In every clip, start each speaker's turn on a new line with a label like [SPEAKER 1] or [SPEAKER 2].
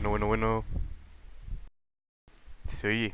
[SPEAKER 1] Bueno. Se oye.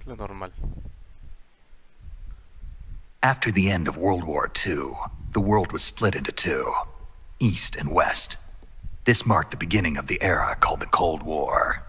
[SPEAKER 1] Lo normal.
[SPEAKER 2] After the end of World War II, the world was split into two, East and West. This marked the beginning of the era called the Cold War.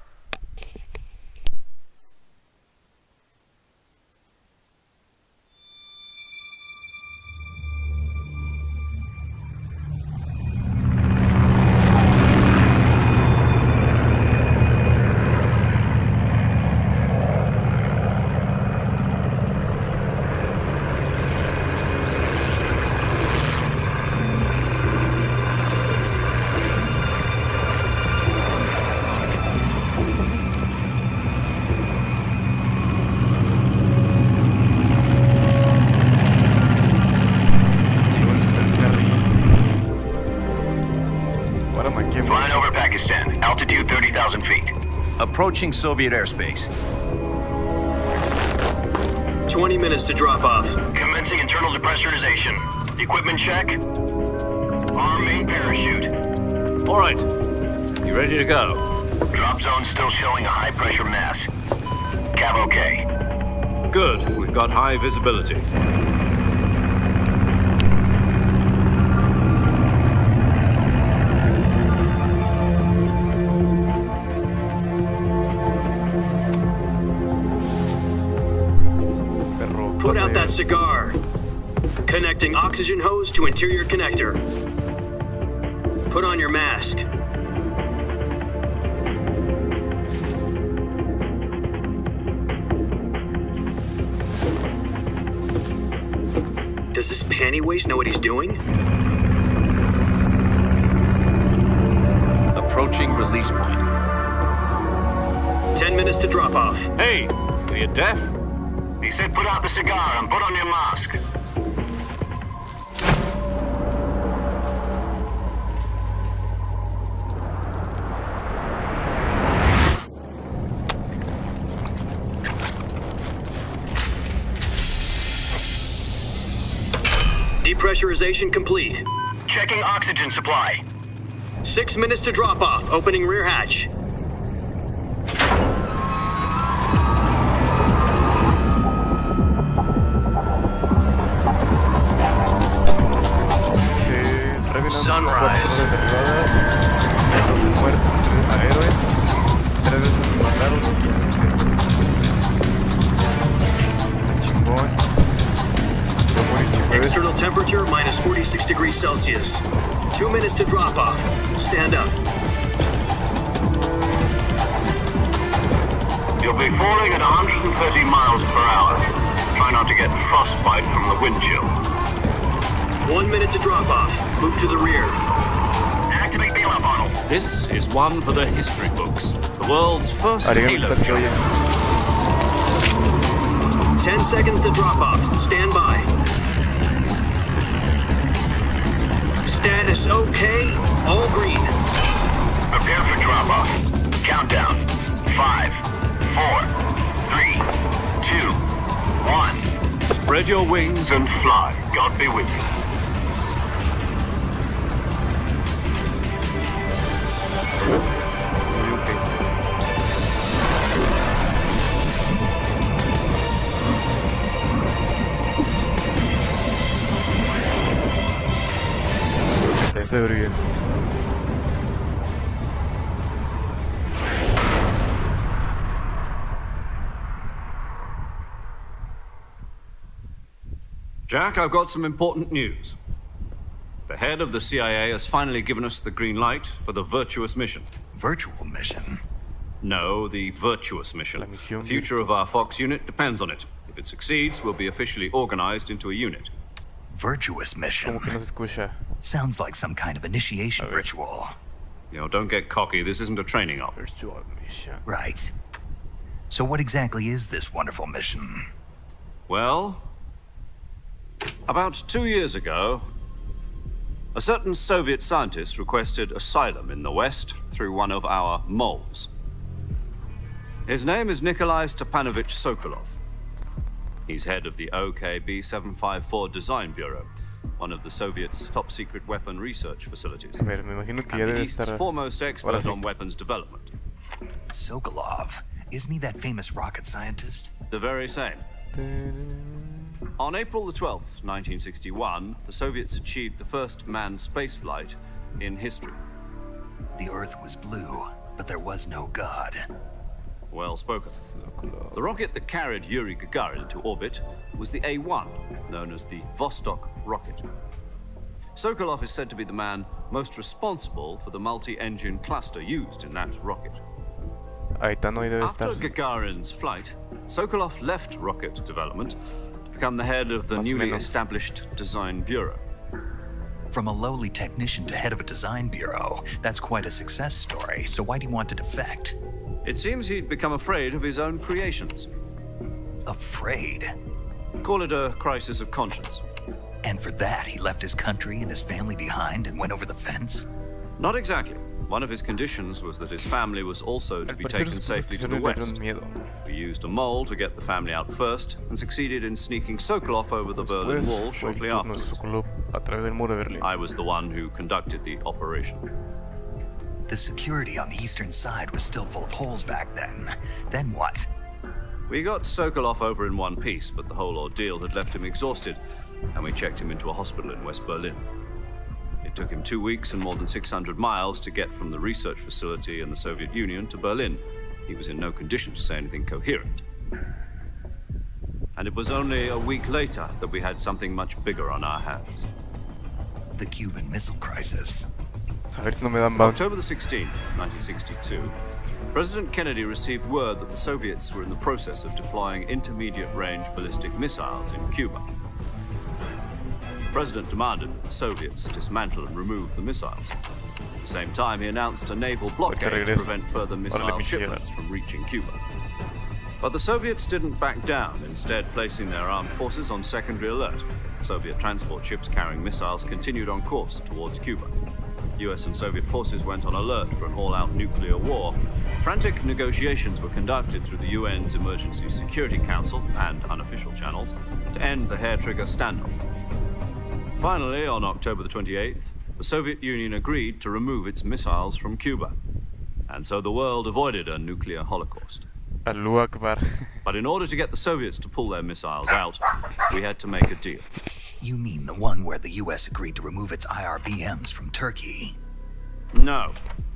[SPEAKER 3] Flying over Pakistan, altitude 30,000 feet.
[SPEAKER 4] Approaching Soviet airspace.
[SPEAKER 5] 20 minutes to drop off.
[SPEAKER 3] Commencing internal depressurization. Equipment check. Arm main parachute.
[SPEAKER 4] All right. You ready to go?
[SPEAKER 3] Drop zone still showing a high pressure mass. Cav okay.
[SPEAKER 4] Good. We've got high visibility.
[SPEAKER 5] Put out that cigar. Connecting oxygen hose to interior connector. Put on your mask. Does this panty waste know what he's doing?
[SPEAKER 4] Approaching release point.
[SPEAKER 5] 10 minutes to drop off.
[SPEAKER 4] Hey, are you deaf?
[SPEAKER 3] He said put out the cigar and put on your mask.
[SPEAKER 5] Depressurization complete.
[SPEAKER 3] Checking oxygen supply.
[SPEAKER 5] 6 minutes to drop off. Opening rear hatch.
[SPEAKER 3] Sunrise.
[SPEAKER 5] External temperature minus 46 degrees Celsius. 2 minutes to drop off. Stand up.
[SPEAKER 3] You'll be falling at 130 miles per hour. Try not to get frostbite from the wind chill.
[SPEAKER 5] 1 minute to drop off. Move to the rear.
[SPEAKER 3] Activate bailout model.
[SPEAKER 4] This is one for the history books. The world's first halo
[SPEAKER 1] Arigato,
[SPEAKER 4] jump.
[SPEAKER 5] 10 seconds to drop off. Stand by. Status okay. All green.
[SPEAKER 3] Prepare for drop off. Countdown. 5, 4, 3, 2, 1.
[SPEAKER 4] Spread your wings
[SPEAKER 3] And fly. God be with you.
[SPEAKER 1] Se ve bien.
[SPEAKER 4] Jack, I've got some important news. The head of the CIA has finally given us the green light for the Virtuous mission.
[SPEAKER 2] Virtual mission?
[SPEAKER 4] No, the Virtuous mission.
[SPEAKER 1] La misión
[SPEAKER 4] The future of our Fox unit depends on it. If it succeeds, we'll be officially organized into a unit.
[SPEAKER 2] Virtuous
[SPEAKER 1] Como
[SPEAKER 2] mission?
[SPEAKER 1] que no se escucha.
[SPEAKER 2] Sounds like some kind of initiation ritual.
[SPEAKER 4] You know, don't get cocky. This isn't a training op.
[SPEAKER 1] Virtual mission.
[SPEAKER 2] Right. So what exactly is this wonderful mission?
[SPEAKER 4] Well, about 2 years ago, a certain Soviet scientist requested asylum in the West through one of our moles. His name is Nikolai Stepanovich Sokolov. He's head of the OKB 754 Design Bureau, one of the Soviets' top-secret weapon research facilities,
[SPEAKER 1] A ver, me imagino que ya
[SPEAKER 4] and the
[SPEAKER 1] debe
[SPEAKER 4] East's
[SPEAKER 1] estar.
[SPEAKER 4] foremost
[SPEAKER 1] Ahora
[SPEAKER 4] expert
[SPEAKER 1] sí.
[SPEAKER 4] on weapons development.
[SPEAKER 2] Sokolov. Isn't he that famous rocket scientist?
[SPEAKER 4] The very same. On April the 12th, 1961, the Soviets achieved the first manned spaceflight in history.
[SPEAKER 2] The Earth was blue, but there was no God.
[SPEAKER 4] Well spoken. The rocket that carried Yuri Gagarin into orbit was the A-1, known as the Vostok rocket. Sokolov is said to be the man most responsible for the multi-engine cluster used in that rocket.
[SPEAKER 1] Ahí está, no, ahí debe
[SPEAKER 4] After
[SPEAKER 1] estar.
[SPEAKER 4] Gagarin's flight, Sokolov left rocket development to become the head of the
[SPEAKER 1] Más o
[SPEAKER 4] newly
[SPEAKER 1] menos.
[SPEAKER 4] established Design Bureau.
[SPEAKER 2] From a lowly technician to head of a design bureau, that's quite a success story, so why do you want to defect?
[SPEAKER 4] It seems he'd become afraid of his own creations.
[SPEAKER 2] Afraid?
[SPEAKER 4] Call it a crisis of conscience.
[SPEAKER 2] And for that, he left his country and his family behind and went over the fence?
[SPEAKER 4] Not exactly. One of his conditions was that his family was also to
[SPEAKER 1] Al
[SPEAKER 4] be
[SPEAKER 1] parecer
[SPEAKER 4] taken
[SPEAKER 1] sus
[SPEAKER 4] safely to the
[SPEAKER 1] supersticiones le
[SPEAKER 4] west.
[SPEAKER 1] dieron miedo.
[SPEAKER 4] We used a mole to get the family out first and succeeded in sneaking Sokolov over the Berlin
[SPEAKER 1] Después
[SPEAKER 4] Wall
[SPEAKER 1] fue el
[SPEAKER 4] shortly
[SPEAKER 1] turno de
[SPEAKER 4] afterwards.
[SPEAKER 1] Sokolov a través del muro de Berlín.
[SPEAKER 4] I was the one who conducted the operation.
[SPEAKER 2] The security on the eastern side was still full of holes back then. Then what?
[SPEAKER 4] We got Sokolov over in one piece, but the whole ordeal had left him exhausted, and we checked him into a hospital in West Berlin. It took him 2 weeks and more than 600 miles to get from the research facility in the Soviet Union to Berlin. He was in no condition to say anything coherent. And it was only a week later that we had something much bigger on our hands.
[SPEAKER 2] The Cuban Missile Crisis.
[SPEAKER 1] A ver si no me dan bounce.
[SPEAKER 4] October the 16th, 1962, President Kennedy received word that the Soviets were in the process of deploying intermediate-range ballistic missiles in Cuba. The President demanded that the Soviets dismantle and remove the missiles. At the same time, he announced a naval blockade to
[SPEAKER 1] regreso.
[SPEAKER 4] prevent further missile
[SPEAKER 1] mi
[SPEAKER 4] shipments from reaching Cuba. But the Soviets didn't back down, instead placing their armed forces on secondary alert. Soviet transport ships carrying missiles continued on course towards Cuba. US and Soviet forces went on alert for an all-out nuclear war. Frantic negotiations were conducted through the UN's Emergency Security Council and unofficial channels to end the hair-trigger standoff. Finally, on October the 28th, the Soviet Union agreed to remove its missiles from Cuba. And so the world avoided a nuclear holocaust.
[SPEAKER 1] Allahu Akbar.
[SPEAKER 4] But in order to get the Soviets to pull their missiles out, we had to make a deal.
[SPEAKER 2] You mean the one where the US agreed to remove its IRBMs from Turkey?
[SPEAKER 4] No.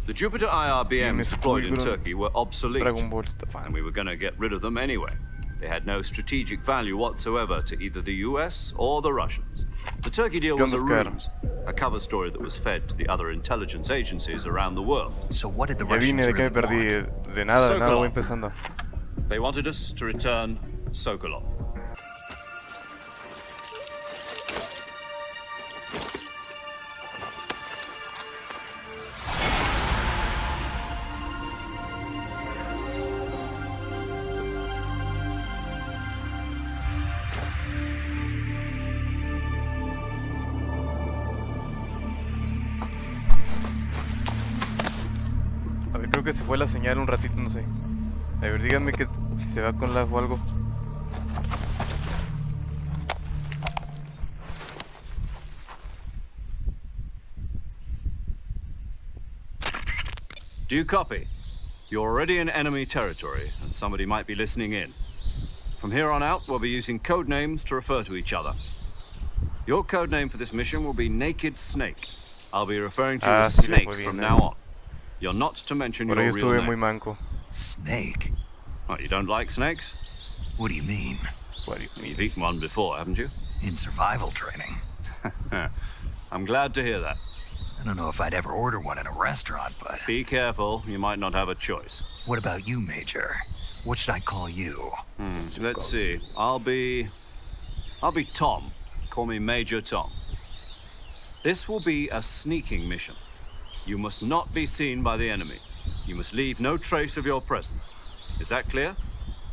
[SPEAKER 4] The Jupiter IRBMs
[SPEAKER 1] Mr.
[SPEAKER 4] deployed in
[SPEAKER 1] Fulgurant,
[SPEAKER 4] Turkey were obsolete,
[SPEAKER 1] Dragon Ball Stefan.
[SPEAKER 4] and we were going to get rid of them anyway. They had no strategic value whatsoever to either the US or the Russians. The Turkey deal was a ruse, a cover story that was fed to the other intelligence agencies around the world.
[SPEAKER 2] So what did the
[SPEAKER 1] Ya vine,
[SPEAKER 2] Russians
[SPEAKER 1] de que me
[SPEAKER 2] really
[SPEAKER 1] perdí.
[SPEAKER 2] want?
[SPEAKER 1] De nada voy
[SPEAKER 4] Sokolov.
[SPEAKER 1] empezando.
[SPEAKER 4] They wanted us to return Sokolov.
[SPEAKER 1] A ver, creo que se fue la señal un ratito, no sé. A ver, díganme que si se va con lag o algo.
[SPEAKER 4] Do you copy? You're already in enemy territory, and somebody might be listening in. From here on out, we'll be using code names to refer to each other. Your code name for this mission will be Naked Snake. I'll be referring to you as
[SPEAKER 1] sí, le
[SPEAKER 4] Snake
[SPEAKER 1] fue bien,
[SPEAKER 4] from now on. You're not to mention
[SPEAKER 1] Por
[SPEAKER 4] your
[SPEAKER 1] ahí
[SPEAKER 4] real
[SPEAKER 1] estuve muy
[SPEAKER 4] name.
[SPEAKER 1] manco.
[SPEAKER 2] Snake?
[SPEAKER 4] What, you don't like snakes?
[SPEAKER 2] What do you mean?
[SPEAKER 1] What do you mean?
[SPEAKER 4] You've eaten one before, haven't you?
[SPEAKER 2] In survival training.
[SPEAKER 4] I'm glad to hear that.
[SPEAKER 2] I don't know if I'd ever order one in a restaurant, but...
[SPEAKER 4] Be careful, you might not have a choice.
[SPEAKER 2] What about you, Major? What should I call you?
[SPEAKER 4] Let's see. I'll be Tom. Call me Major Tom. This will be a sneaking mission. You must not be seen by the enemy. You must leave no trace of your presence. Is that clear?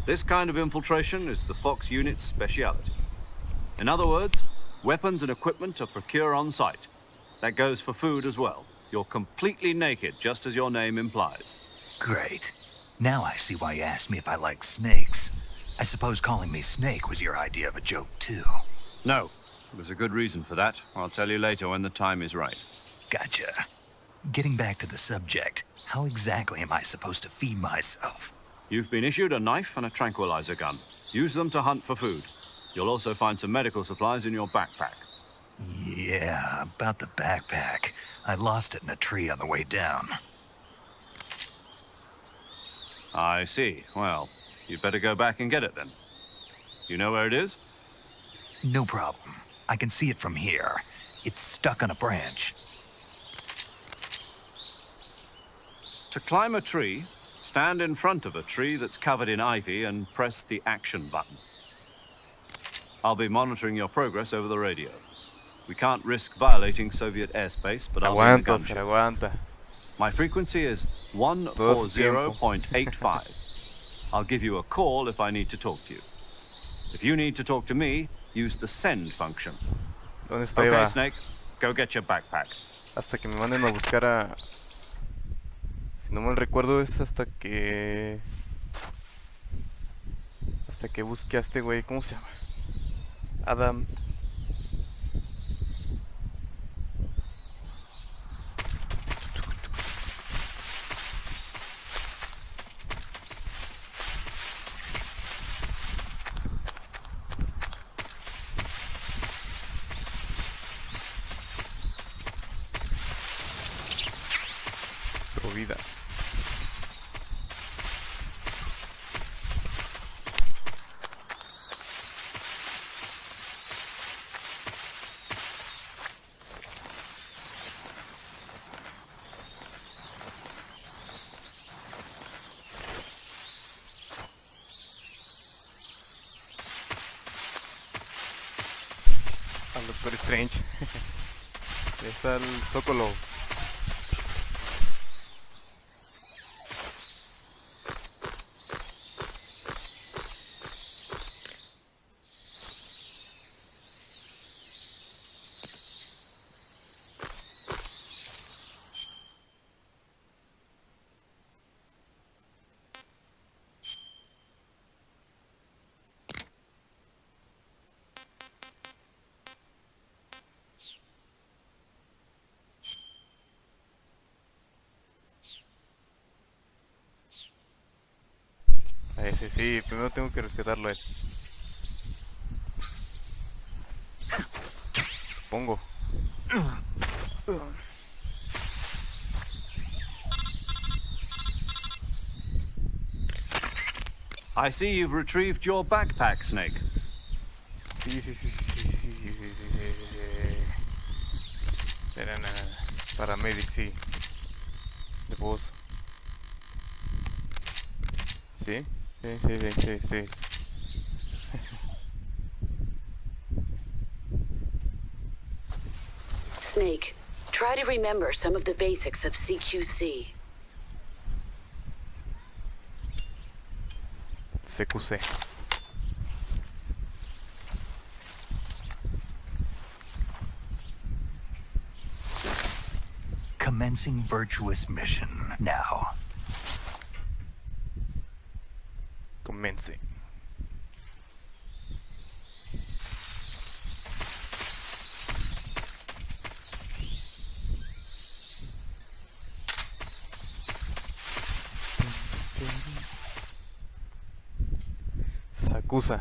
[SPEAKER 4] This kind of infiltration is the Fox unit's speciality. In other words, weapons and equipment are procured on site. That goes for food as well. You're completely naked, just as your name implies.
[SPEAKER 2] Great. Now I see why you asked me if I like snakes. I suppose calling me Snake was your idea of a joke, too.
[SPEAKER 4] No, there's a good reason for that. I'll tell you later when the time is right.
[SPEAKER 2] Gotcha. Getting back to the subject, how exactly am I supposed to feed myself?
[SPEAKER 4] You've been issued a knife and a tranquilizer gun. Use them to hunt for food. You'll also find some medical supplies in your backpack.
[SPEAKER 2] Yeah, about the backpack. I lost it in a tree on the way down.
[SPEAKER 4] I see. Well, you'd better go back and get it then. You know where it is?
[SPEAKER 2] No problem. I can see it from here. It's stuck on a branch.
[SPEAKER 4] To climb a tree, stand in front of a tree that's covered in ivy and press the action button. I'll be monitoring your progress over the radio. We can't risk violating Soviet airspace, but I'll be in the
[SPEAKER 1] Aguanta, Oscar,
[SPEAKER 4] gunship.
[SPEAKER 1] aguanta.
[SPEAKER 4] My frequency is 140.85. I'll give you a call if I need to talk to you. If you need to talk to me, use the send function.
[SPEAKER 1] ¿Dónde está
[SPEAKER 4] Okay,
[SPEAKER 1] Eva?
[SPEAKER 4] Snake, go get your backpack.
[SPEAKER 1] Hasta que me manden a buscar a... Si no mal recuerdo es hasta que... Hasta que busque a este güey, ¿cómo se llama? Adam. Vida. Al Doctor Strange. Es al Zócalo. Ese sí, primero tengo que rescatarlo a él. Supongo.
[SPEAKER 4] I see you've retrieved your backpack, Snake.
[SPEAKER 1] Sí. Paramedic, sí. De voz. Sí. Sí.
[SPEAKER 6] Snake, try to remember some of the basics of CQC.
[SPEAKER 1] CQC.
[SPEAKER 2] Commencing virtuous mission now.
[SPEAKER 1] Commence. Sakusa.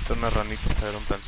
[SPEAKER 1] Son unas ranitas, a ver un plan.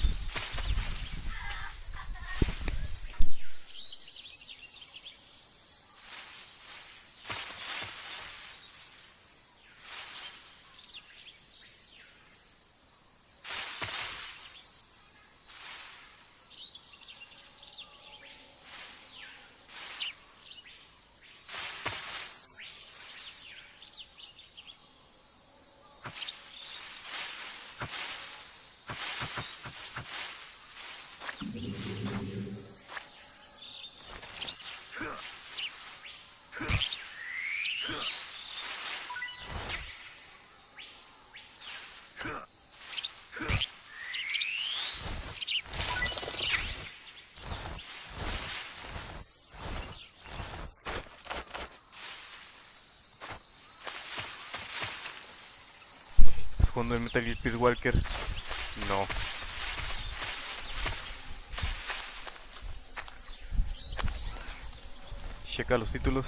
[SPEAKER 1] fondo de Metal Gear Peace Walker. No. Checa los títulos.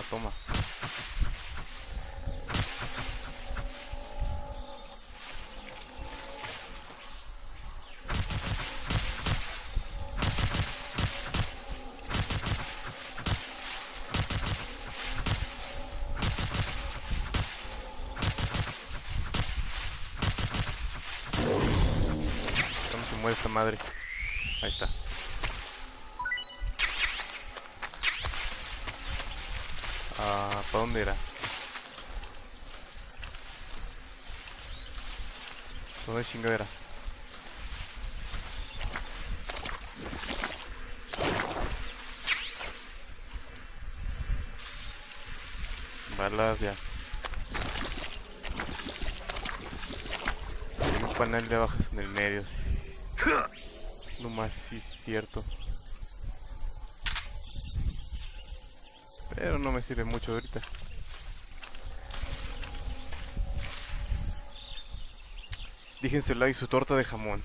[SPEAKER 1] Toma. ¿Cómo se mueve esta madre? Ahí está. ¿Para dónde era? ¿Dónde chingadera? Balas ya. Hay un panel de abajo en el medio. No más, sí es cierto. Pero no me sirve mucho ahorita. Díjense like su torta de jamón.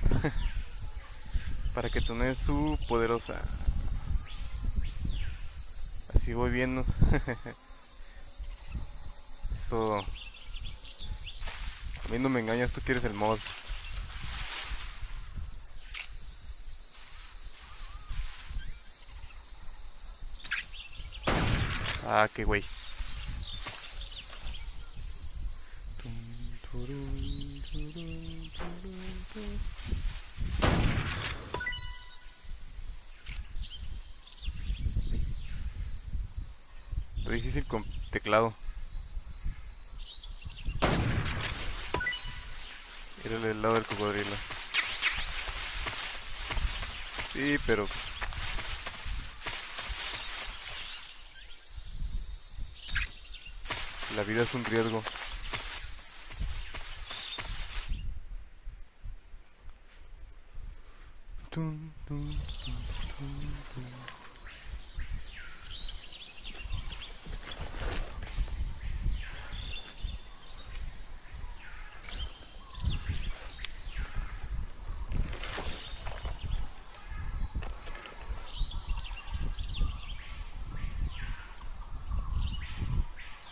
[SPEAKER 1] Para que tone su poderosa. Así voy viendo. Esto. A mí no me engañas, tú quieres el mod. Ah, qué güey. Lo difícil con teclado. Era el lado del cocodrilo. Sí, pero la vida es un riesgo.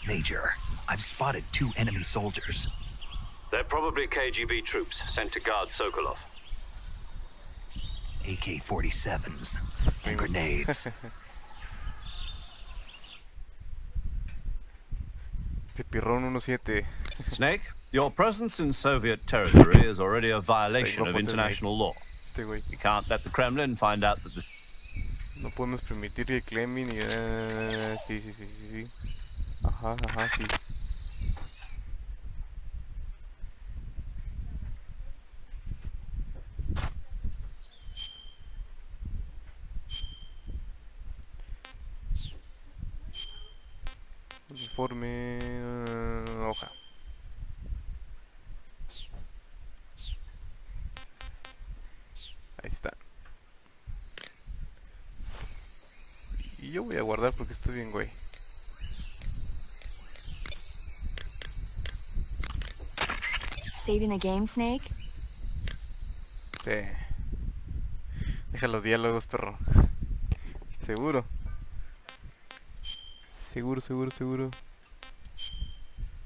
[SPEAKER 2] Major, I've spotted 2 enemy soldiers.
[SPEAKER 4] They're probably KGB troops sent to guard Sokolov.
[SPEAKER 2] AK-47s and grenades.
[SPEAKER 1] Este pirrón 1-7.
[SPEAKER 4] Snake, your presence in Soviet territory is already a violation of international law.
[SPEAKER 1] Este güey.
[SPEAKER 4] We can't let the Kremlin find out that the...
[SPEAKER 1] No podemos permitir que Kremlin y... sí. Ajá, sí. Uniforme... hoja. Ahí está. Y yo voy a guardar porque estoy bien, güey.
[SPEAKER 7] Saving the game, Snake?
[SPEAKER 1] Sí. Deja los diálogos, perro. Seguro. Seguro.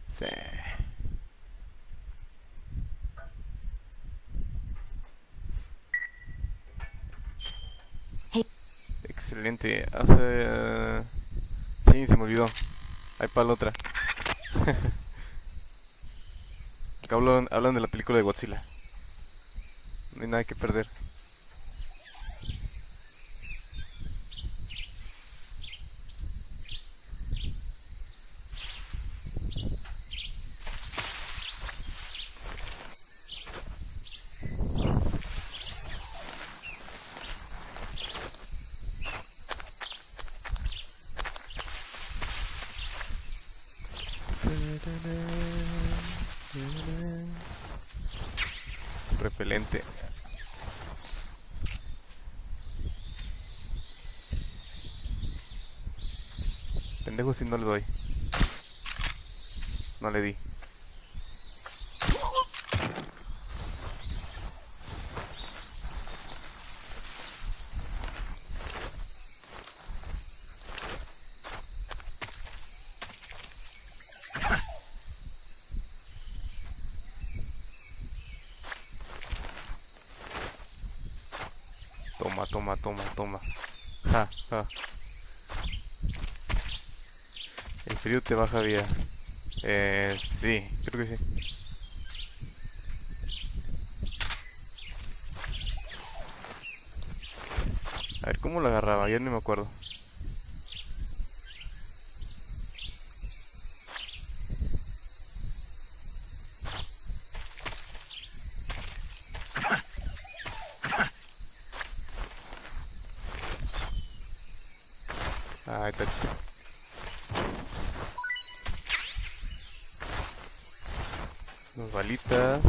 [SPEAKER 1] Sí.
[SPEAKER 7] Hey.
[SPEAKER 1] Excelente. Sí, se me olvidó. Ahí para la otra. Acá hablan de la película de Godzilla. No hay nada que perder. Repelente. Pendejo si no le doy. No le di. Toma. Ja. El frío te baja vida. Sí, creo que sí. A ver, ¿cómo lo agarraba? Ya no me acuerdo. Ahí está. Unas balitas.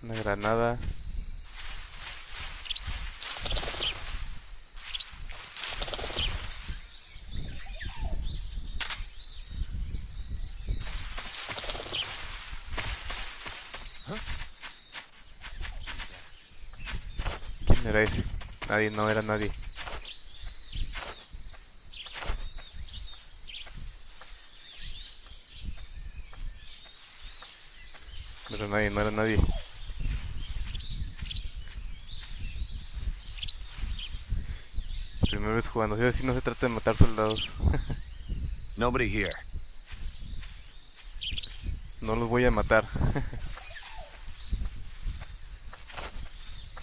[SPEAKER 1] Una granada. ¿Quién era ese? Nadie, no era nadie. No era nadie. Primera vez jugando, si no se trata de matar soldados.
[SPEAKER 8] Nobody here.
[SPEAKER 1] No los voy a matar.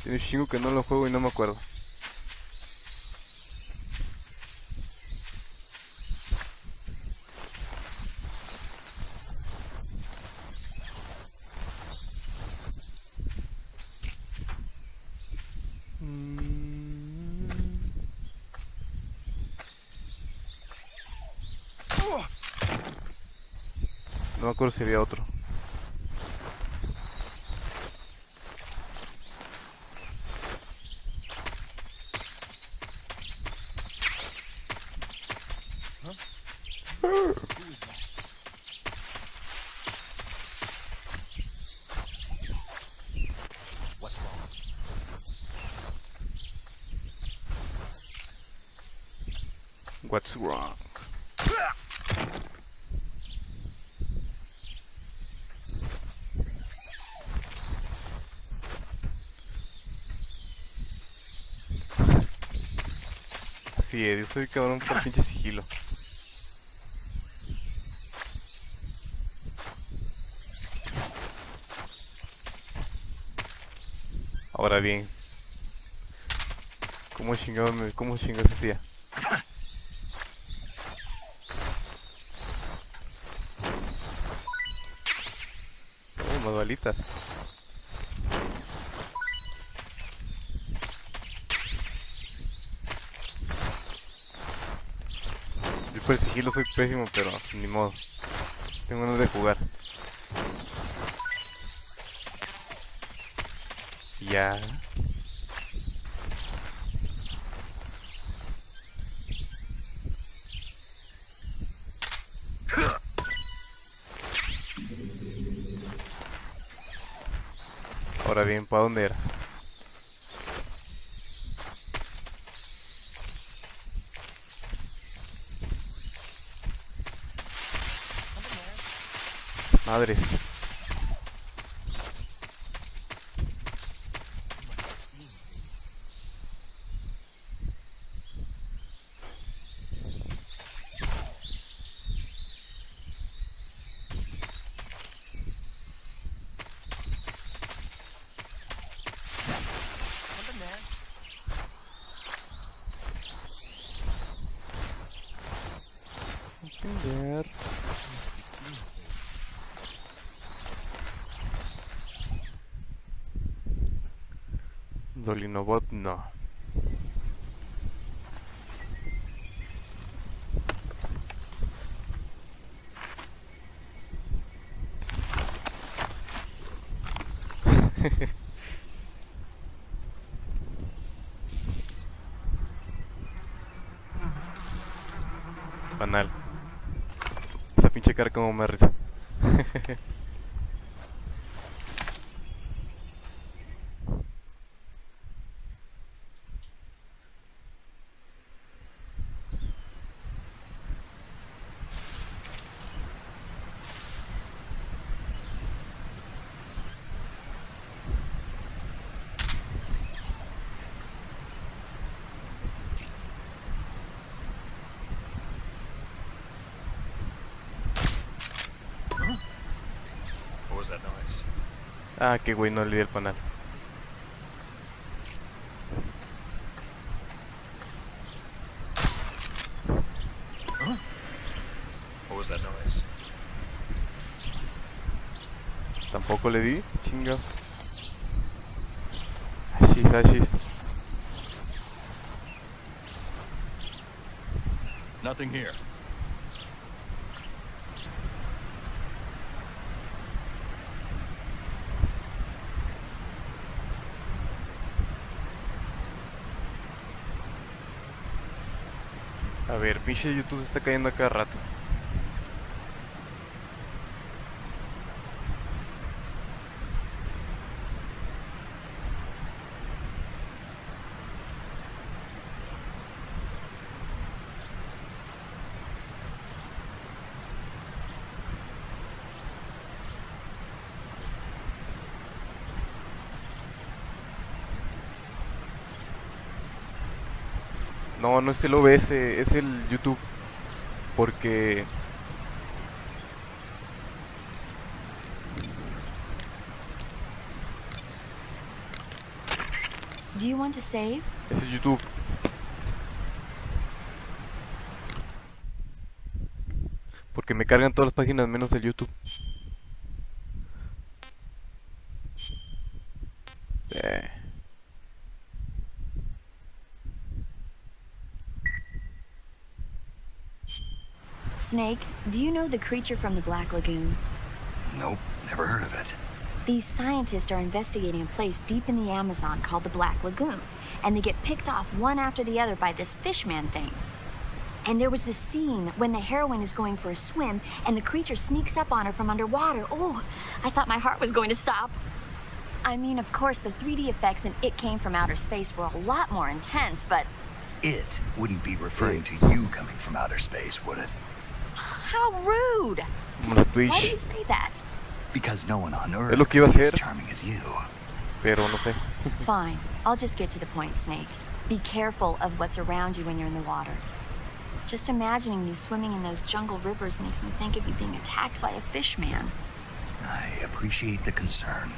[SPEAKER 1] Tiene un chingo que no lo juego y no me acuerdo. No me acuerdo si había otro. What's wrong? Sí, yo soy cabrón por pinche sigilo. Ahora bien, ¿cómo chingados se hacía? Oh, más balitas. Yo por el sigilo soy pésimo, pero ni modo. Tengo ganas de jugar. Ya. Ahora bien, ¿para dónde era? Madres. Entender. Dolinobot no. Banal. Esa pinche cara como me da risa.
[SPEAKER 8] What was that noise?
[SPEAKER 1] Ah, qué güey, no le di el panal.
[SPEAKER 8] What was that noise?
[SPEAKER 1] Tampoco le di, chinga. Ashis, ashis.
[SPEAKER 8] Nothing here.
[SPEAKER 1] A ver, pinche YouTube se está cayendo a cada rato. No, no es el OBS, es el YouTube. Porque...
[SPEAKER 7] Do you want to save?
[SPEAKER 1] es el YouTube. Porque me cargan todas las páginas menos el YouTube.
[SPEAKER 7] Snake, do you know the creature from the Black Lagoon?
[SPEAKER 2] Nope, never heard of it.
[SPEAKER 7] These scientists are investigating a place deep in the Amazon called the Black Lagoon, and they get picked off one after the other by this fishman thing. And there was this scene when the heroine is going for a swim, and the creature sneaks up on her from underwater. Oh, I thought my heart was going to stop. I mean, of course, the 3D effects in It Came from Outer Space were a lot more intense, but...
[SPEAKER 2] It wouldn't be referring to you coming from outer space, would it?
[SPEAKER 7] How rude!
[SPEAKER 1] Como la
[SPEAKER 7] Why do you
[SPEAKER 1] Twitch.
[SPEAKER 7] say that?
[SPEAKER 2] Because no one on Earth
[SPEAKER 1] Es lo que iba a
[SPEAKER 2] could be as
[SPEAKER 1] hacer.
[SPEAKER 2] charming as you.
[SPEAKER 1] Pero no sé.
[SPEAKER 7] Fine, I'll just get to the point, Snake. Be careful of what's around you when you're in the water. Just imagining you swimming in those jungle rivers makes me think of you being attacked by a fishman.
[SPEAKER 2] I appreciate the concern.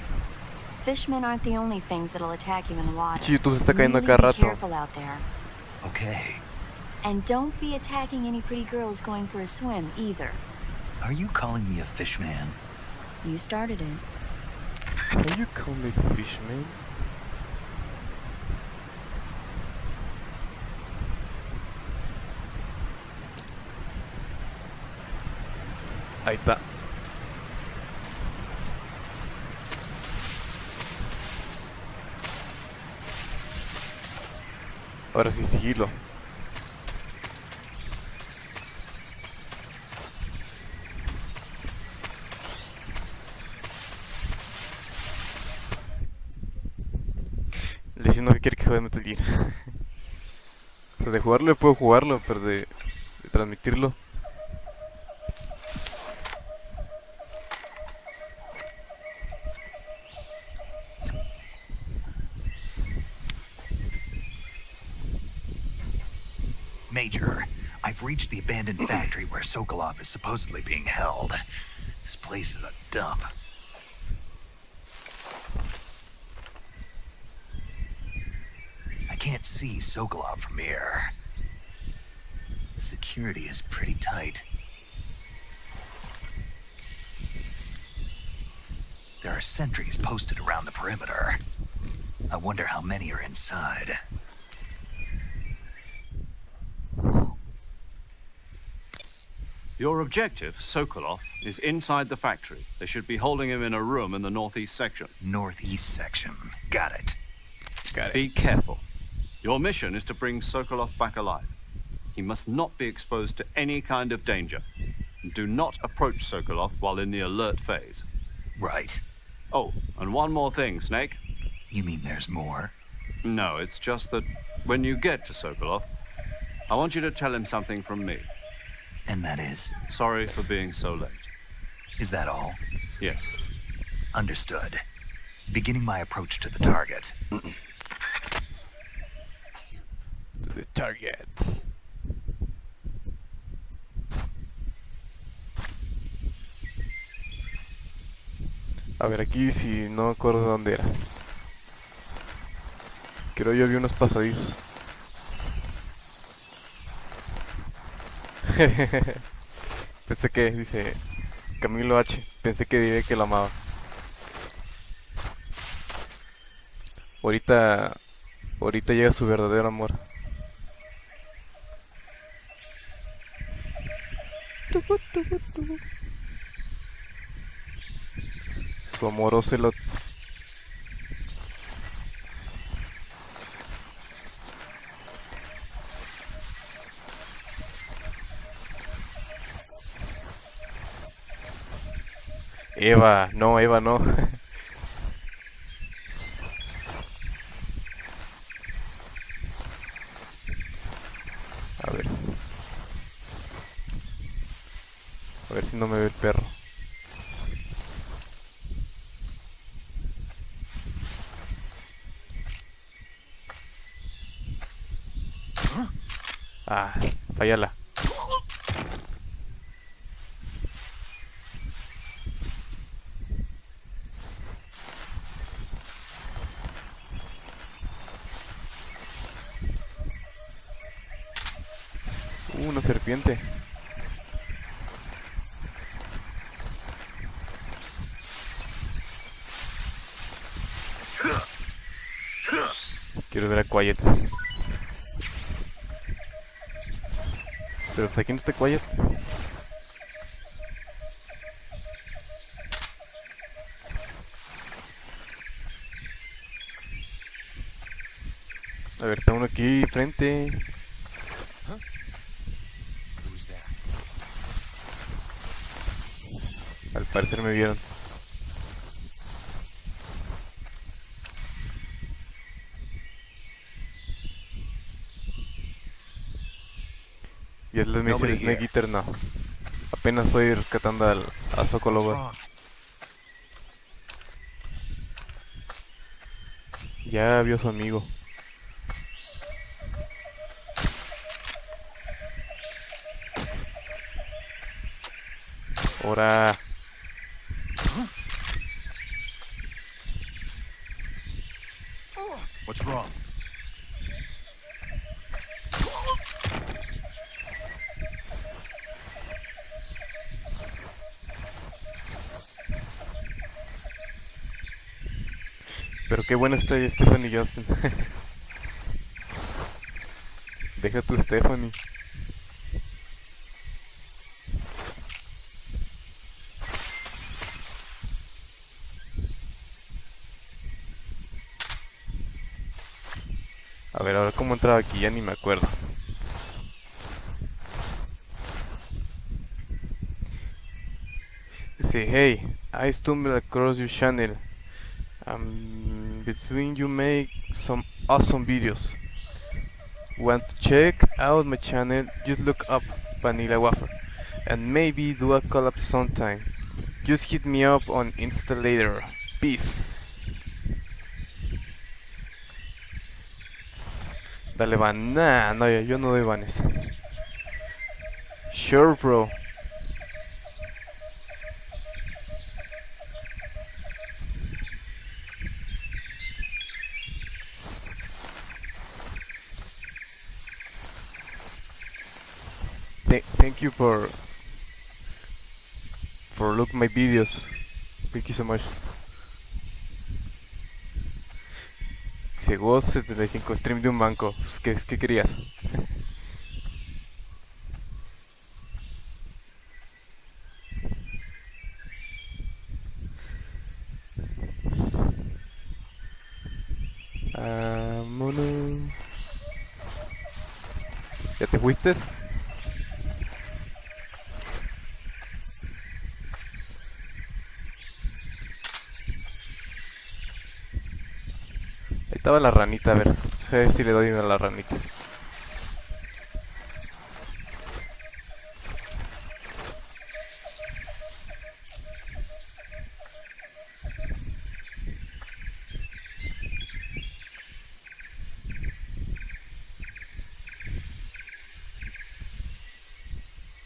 [SPEAKER 7] Fishmen aren't the only things that'll attack you in the water.
[SPEAKER 1] Pinche YouTube se está cayendo a
[SPEAKER 7] Really
[SPEAKER 1] cada
[SPEAKER 7] be
[SPEAKER 1] rato.
[SPEAKER 7] careful out there.
[SPEAKER 2] Okay,
[SPEAKER 7] And don't be attacking any pretty girls going for a swim, either.
[SPEAKER 2] are you calling me a fish man?
[SPEAKER 7] You started it.
[SPEAKER 1] Can you call me fishman? Ahí está. Ahora sí, sigilo. Diciendo que quiere que juegue Metal Gear. O sea, de jugarlo puedo jugarlo, pero de transmitirlo.
[SPEAKER 2] Major, I've reached the abandoned factory where Sokolov is supposedly being held. This place is a dump. I can't see Sokolov from here. The security is pretty tight. There are sentries posted around the perimeter. I wonder how many are inside.
[SPEAKER 4] Your objective, Sokolov, is inside the factory. They should be holding him in a room in the northeast section.
[SPEAKER 2] Northeast section. Got it.
[SPEAKER 1] Got it.
[SPEAKER 4] Be careful. Your mission is to bring Sokolov back alive. He must not be exposed to any kind of danger. Do not approach Sokolov while in the alert phase.
[SPEAKER 2] Right.
[SPEAKER 4] Oh, and one more thing, Snake.
[SPEAKER 2] You mean there's more?
[SPEAKER 4] No, it's just that when you get to Sokolov, I want you to tell him something from me.
[SPEAKER 2] And that is?
[SPEAKER 4] Sorry for being so late.
[SPEAKER 2] Is that all?
[SPEAKER 4] Yes.
[SPEAKER 2] Understood. Beginning my approach to the target.
[SPEAKER 1] To the target. A ver, aquí si no me acuerdo dónde era. Creo yo vi unos pasadizos. Pensé que, dice Camilo H. Pensé que diré que la amaba. Ahorita llega su verdadero amor. Su amor ocelot. Eva, no, Eva, no. A ver. A ver si no me ve el perro. Ah, fallala. Una serpiente. Quiero ver a Quiet. Pero pues aquí no está Quiet. A ver, está uno aquí frente. Al parecer me vieron. Y es la misión Snake Eater, no. Apenas estoy rescatando a Sokolov. Ya vio a su amigo. Ahora.
[SPEAKER 8] What's wrong?
[SPEAKER 1] Pero qué buena está Stephanie Justin. Deja tu Stephanie. A ver, ahora cómo entraba aquí, ya ni me acuerdo. Dice, hey, I stumbled across your channel. Between you make some awesome videos. Want to check out my channel? Just look up Vanilla Wafer. And maybe do a collab sometime. Just hit me up on Insta later. Peace. Dale van. Nah, no, yo no doy vanes. Sure, bro. Thank you for look my videos. Thank you so much. Dice 75 stream de un banco. Pues, ¿qué querías? ¿Ya te fuiste? Ahí estaba la ranita, a ver si le doy a la ranita.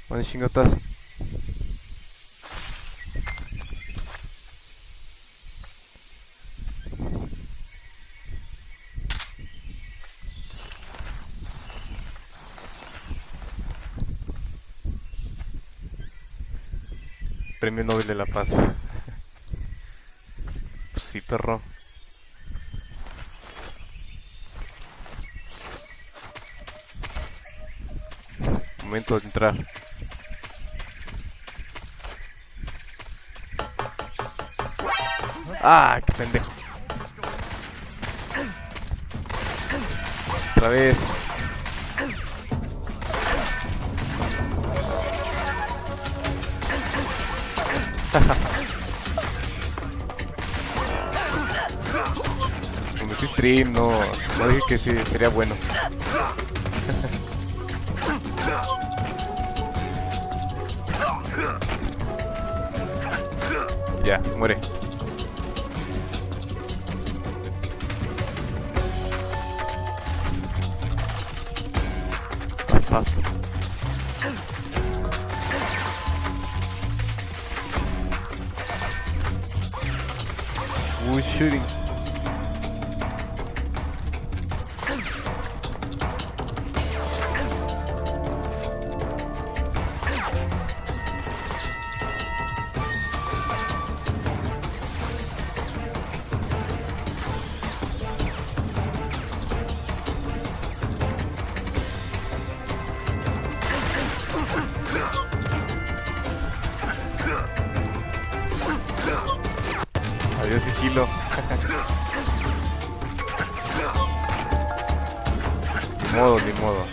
[SPEAKER 1] ¿Dónde chingo estás? Premio Nobel de la Paz. Pues sí, perro. Momento de entrar. Ah, qué pendejo. Otra vez. Me metí stream, no dije que sí, sería bueno. Ya, muere. Fácil. Shooting. Adiós, sigilo. Ni modo.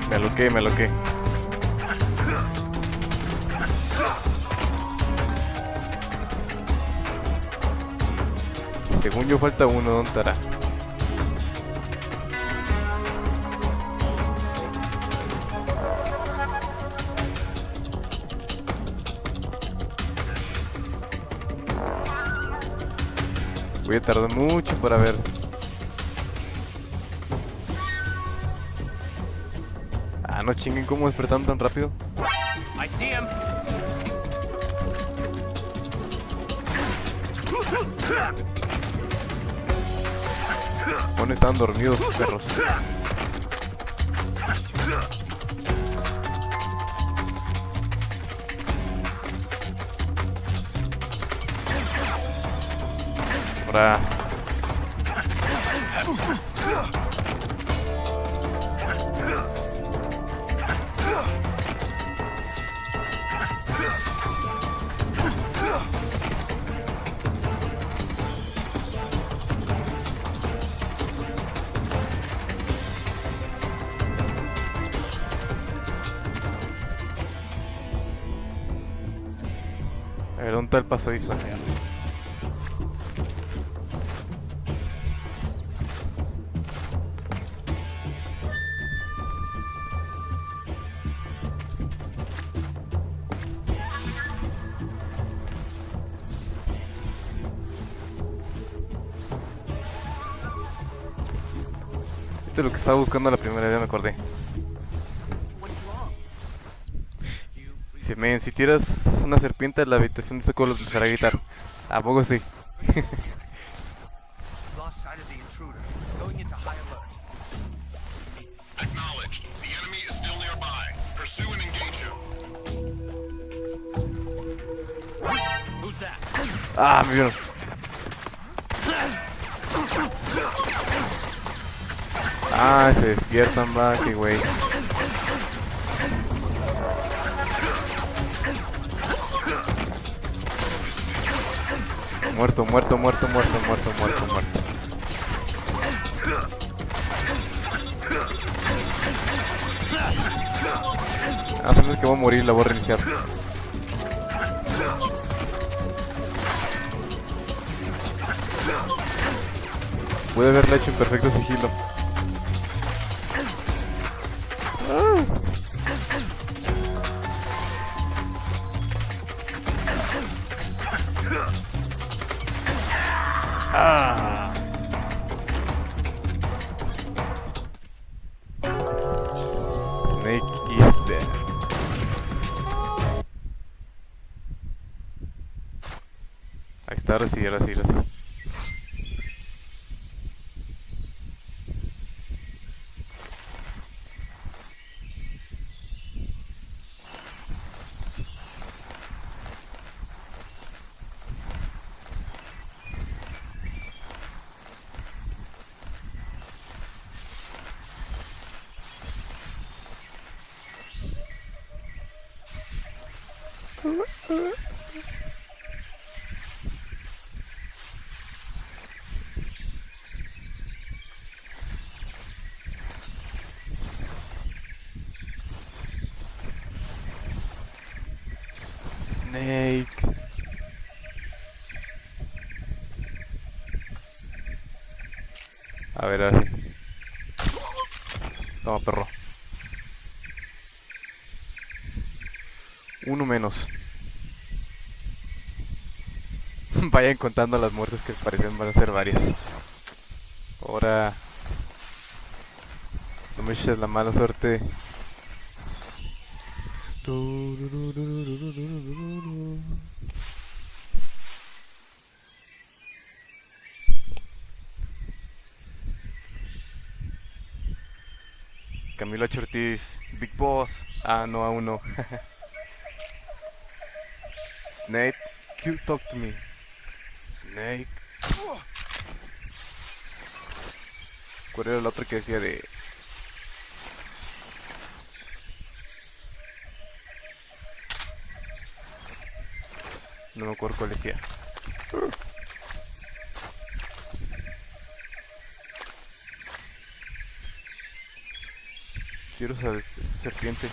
[SPEAKER 1] Me aloqué. Según yo falta uno, ¿dónde estará? Voy a tardar mucho para ver. Ah, no chinguen, ¿cómo despertaron tan rápido?
[SPEAKER 8] I see him.
[SPEAKER 1] Bueno, estaban dormidos sus perros. Ahora. A ver, ¿dónde está el pasadizo? Esto es lo que estaba buscando la primera vez, me acordé. Dice, men, si tiras una serpiente a la habitación de Socorro, empezará a gritar. ¿A poco sí?
[SPEAKER 9] Acknowledged. The enemy is still nearby. Pursue and engage him.
[SPEAKER 8] Who's that?
[SPEAKER 1] Ah, me vieron. Ah, se despiertan, va, qué güey. Muerto, muerto, muerto, muerto, muerto, muerto, muerto. Ah, sabes que voy a morir, la voy a reiniciar. Pude haberla hecho en perfecto sigilo. Snake is dead. Ahí está, ahora sí, ahora sí, ahora sí. Snake. A ver, ahora sí. Toma, perro. Uno menos. Vayan contando las muertes que parecen van a ser varias. Ahora no me eches la mala suerte. Camilo H. Ortiz, Big Boss. Ah, no, aún no. Snake, talk to me. Snake. ¿Cuál era el otro que decía de...? No me acuerdo cuál decía. Quiero saber, serpiente.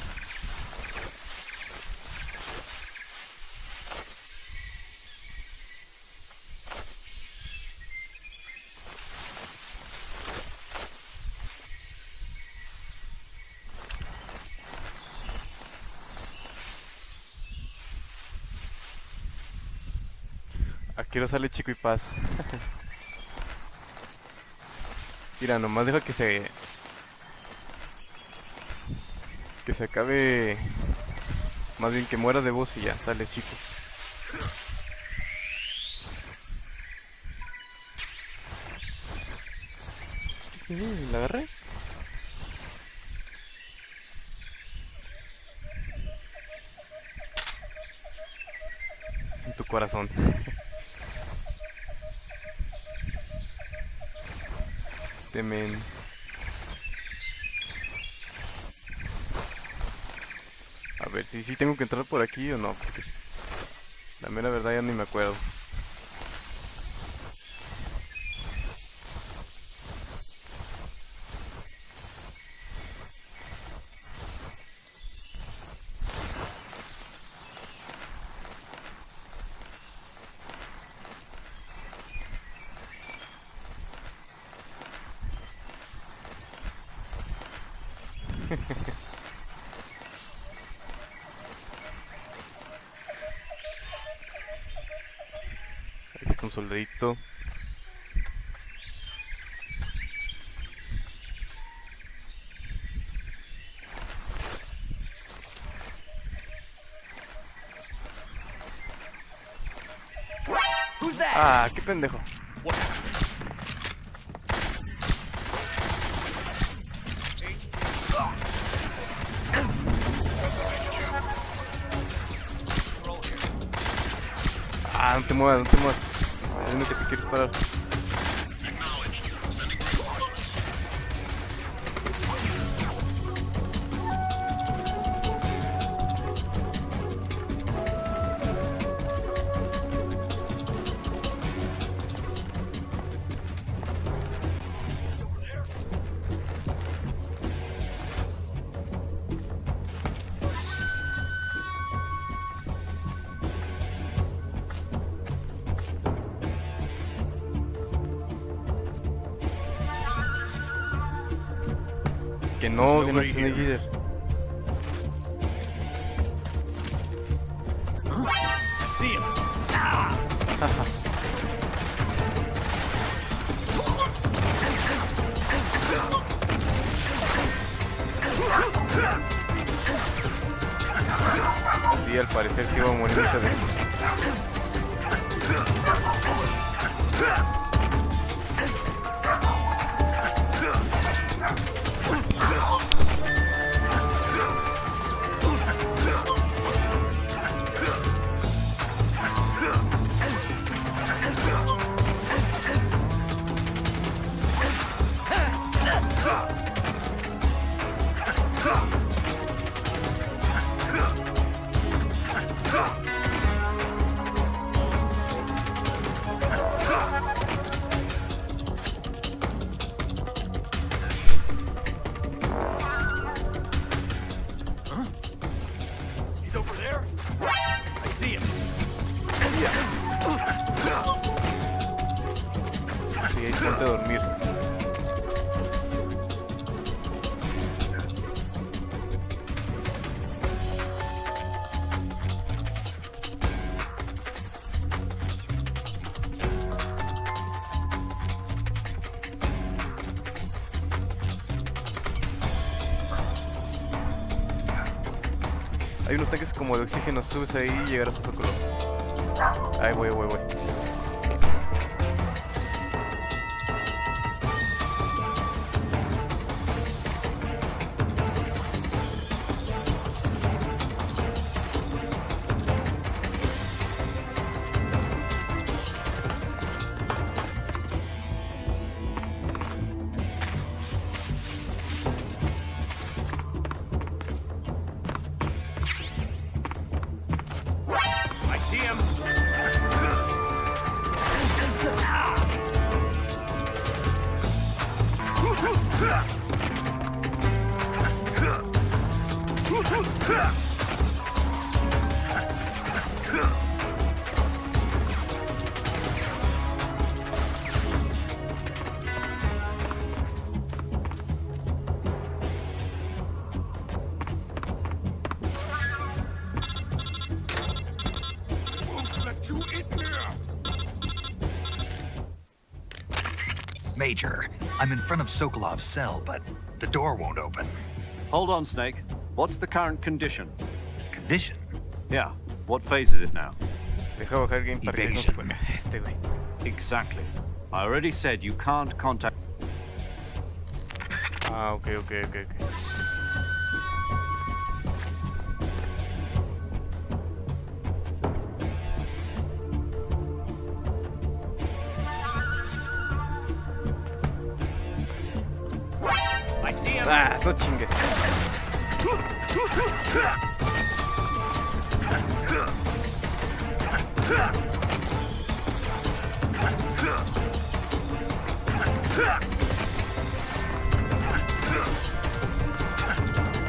[SPEAKER 1] Aquí no sale Chico y Paz. Mira, nomás deja que se acabe. Más bien que muera de voz y ya sale Chico. ¿La agarré? En tu corazón. Temen. A ver si sí tengo que entrar por aquí o no, porque la mera verdad ya ni me acuerdo. Aquí está un soldadito. Ah, qué pendejo. Ah, no te muevas, no te muevas. Hay uno que te quiere parar.
[SPEAKER 9] Acknowledged. Sending reinforcements.
[SPEAKER 1] Que no es Snake Eater.
[SPEAKER 8] I see him.
[SPEAKER 1] Sí, al parecer sí va a morir muchas veces.
[SPEAKER 8] He's over there. I see him.
[SPEAKER 1] Sí, ahí ponte a dormir. Hay unos tanques como de oxígeno, subes ahí y llegarás a Sokolov. Ahí voy.
[SPEAKER 8] I see him.
[SPEAKER 2] Major, I'm in front of Sokolov's cell, but the door won't open.
[SPEAKER 4] Hold on, Snake. What's the current condition?
[SPEAKER 2] Condition?
[SPEAKER 4] Yeah. What phase is it now?
[SPEAKER 1] Deja bajar game para que no se
[SPEAKER 2] Evasion.
[SPEAKER 1] juegue. Este güey.
[SPEAKER 4] Exactly. I already said you can't contact...
[SPEAKER 1] Ah, ok.
[SPEAKER 8] I see him.
[SPEAKER 1] Ah, no chingue.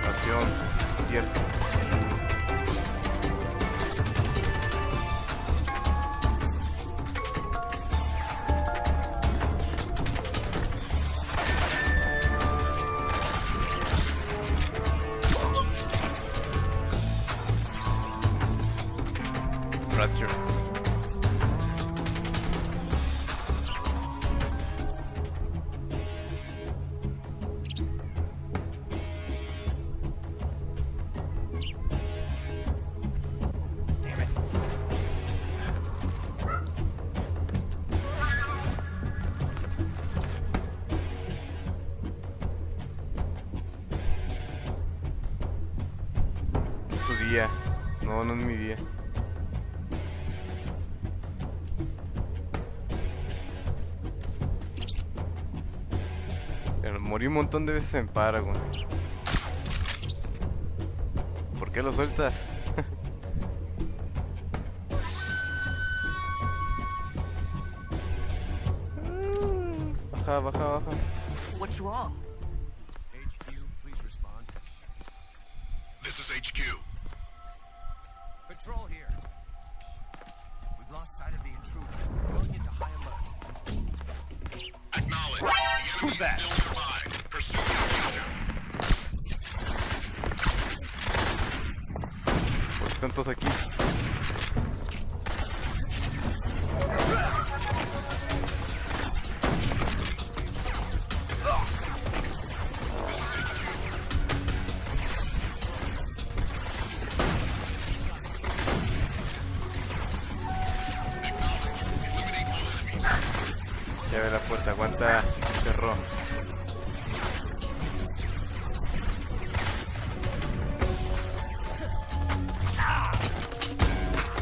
[SPEAKER 1] Pasión, cierto. Rapture.
[SPEAKER 8] Damn it.
[SPEAKER 1] Es tu día. No es mi día. Pero morí un montón de veces en Paragon. ¿Por qué lo sueltas? Baja.
[SPEAKER 8] What's wrong? HQ, please respond.
[SPEAKER 9] This is HQ.
[SPEAKER 8] Patrol here. We've lost sight of the intruder. Going into high alert.
[SPEAKER 9] Acknowledge. The enemy is still nearby. Pursue the invasion.
[SPEAKER 1] están todos aquí. Ya ve la puerta, aguanta, cerró.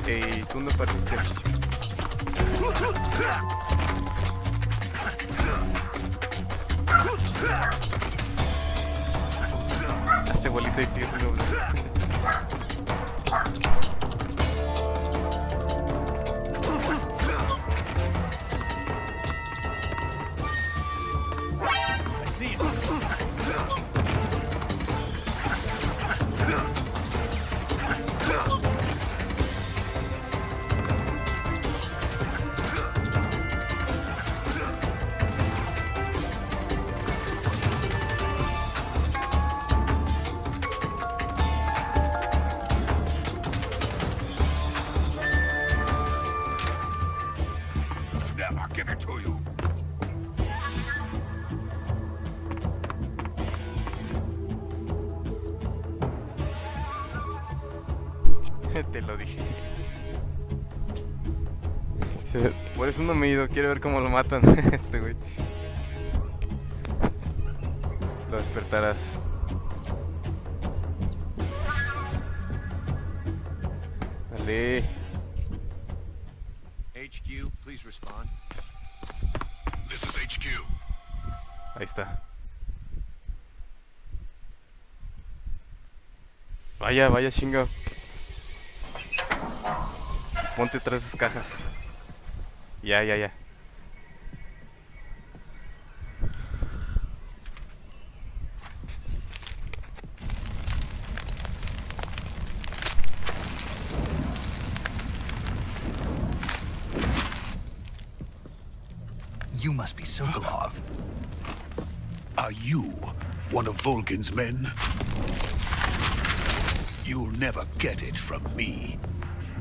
[SPEAKER 1] Ey, tú no pareciste. Hazte bolita y firme, bro.
[SPEAKER 9] Never give it to you.
[SPEAKER 1] Te lo dije. Por eso no me he ido, quiero ver cómo lo matan este güey. Lo despertarás. Dale.
[SPEAKER 8] HQ, please respond.
[SPEAKER 9] This is HQ.
[SPEAKER 1] Ahí está. Vaya, vaya chinga. Ponte tras esas cajas. Ya.
[SPEAKER 2] You must be Sokolov.
[SPEAKER 9] Are you one of Volgin's men? You'll never get it from me.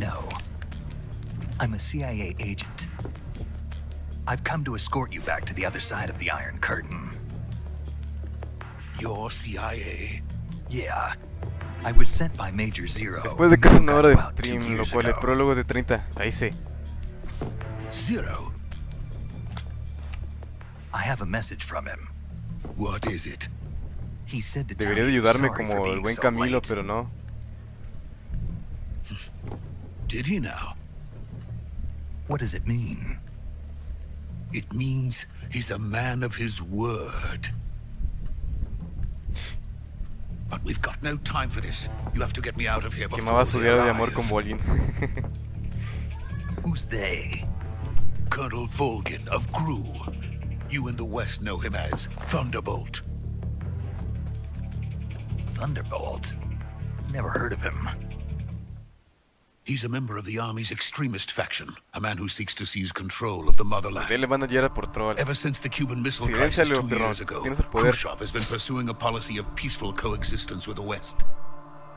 [SPEAKER 2] No. I'm a CIA agent. I've come to escort you back to the other side of the Iron Curtain.
[SPEAKER 9] You're CIA?
[SPEAKER 2] Yeah. I was sent by Major Zero.
[SPEAKER 1] Después de casi una hora de
[SPEAKER 2] about 2
[SPEAKER 1] stream, lo
[SPEAKER 2] years
[SPEAKER 1] cual el
[SPEAKER 2] ago.
[SPEAKER 1] prólogo de 30. Ahí sí.
[SPEAKER 9] Zero?
[SPEAKER 2] I have a message from him.
[SPEAKER 9] What is it?
[SPEAKER 2] He said to tell
[SPEAKER 1] Debería de
[SPEAKER 2] you
[SPEAKER 1] ayudarme
[SPEAKER 2] sorry for
[SPEAKER 1] como el
[SPEAKER 2] being
[SPEAKER 1] buen
[SPEAKER 2] so
[SPEAKER 1] Camilo,
[SPEAKER 2] late.
[SPEAKER 1] pero no.
[SPEAKER 9] Did he now?
[SPEAKER 2] What does it mean?
[SPEAKER 9] It means he's a man of his word. But we've got no time for this. You have to get me out of here before
[SPEAKER 1] Quemaba su
[SPEAKER 9] they're
[SPEAKER 1] diario de amor con
[SPEAKER 9] alive.
[SPEAKER 1] Bolin.
[SPEAKER 2] Who's they?
[SPEAKER 9] Colonel Volgin of Gru. You in the West know him as Thunderbolt.
[SPEAKER 2] Thunderbolt? Never heard of him.
[SPEAKER 9] He's a member of the Army's extremist faction, a man who seeks to seize control of the
[SPEAKER 1] De
[SPEAKER 9] motherland.
[SPEAKER 1] le van a llegar por troll.
[SPEAKER 9] Ever since the Cuban Missile
[SPEAKER 1] Sí,
[SPEAKER 9] Crisis
[SPEAKER 1] déjalo,
[SPEAKER 9] 2
[SPEAKER 1] perrón.
[SPEAKER 9] years ago,
[SPEAKER 1] Tienes el poder.
[SPEAKER 9] Khrushchev has been pursuing a policy of peaceful coexistence with the West.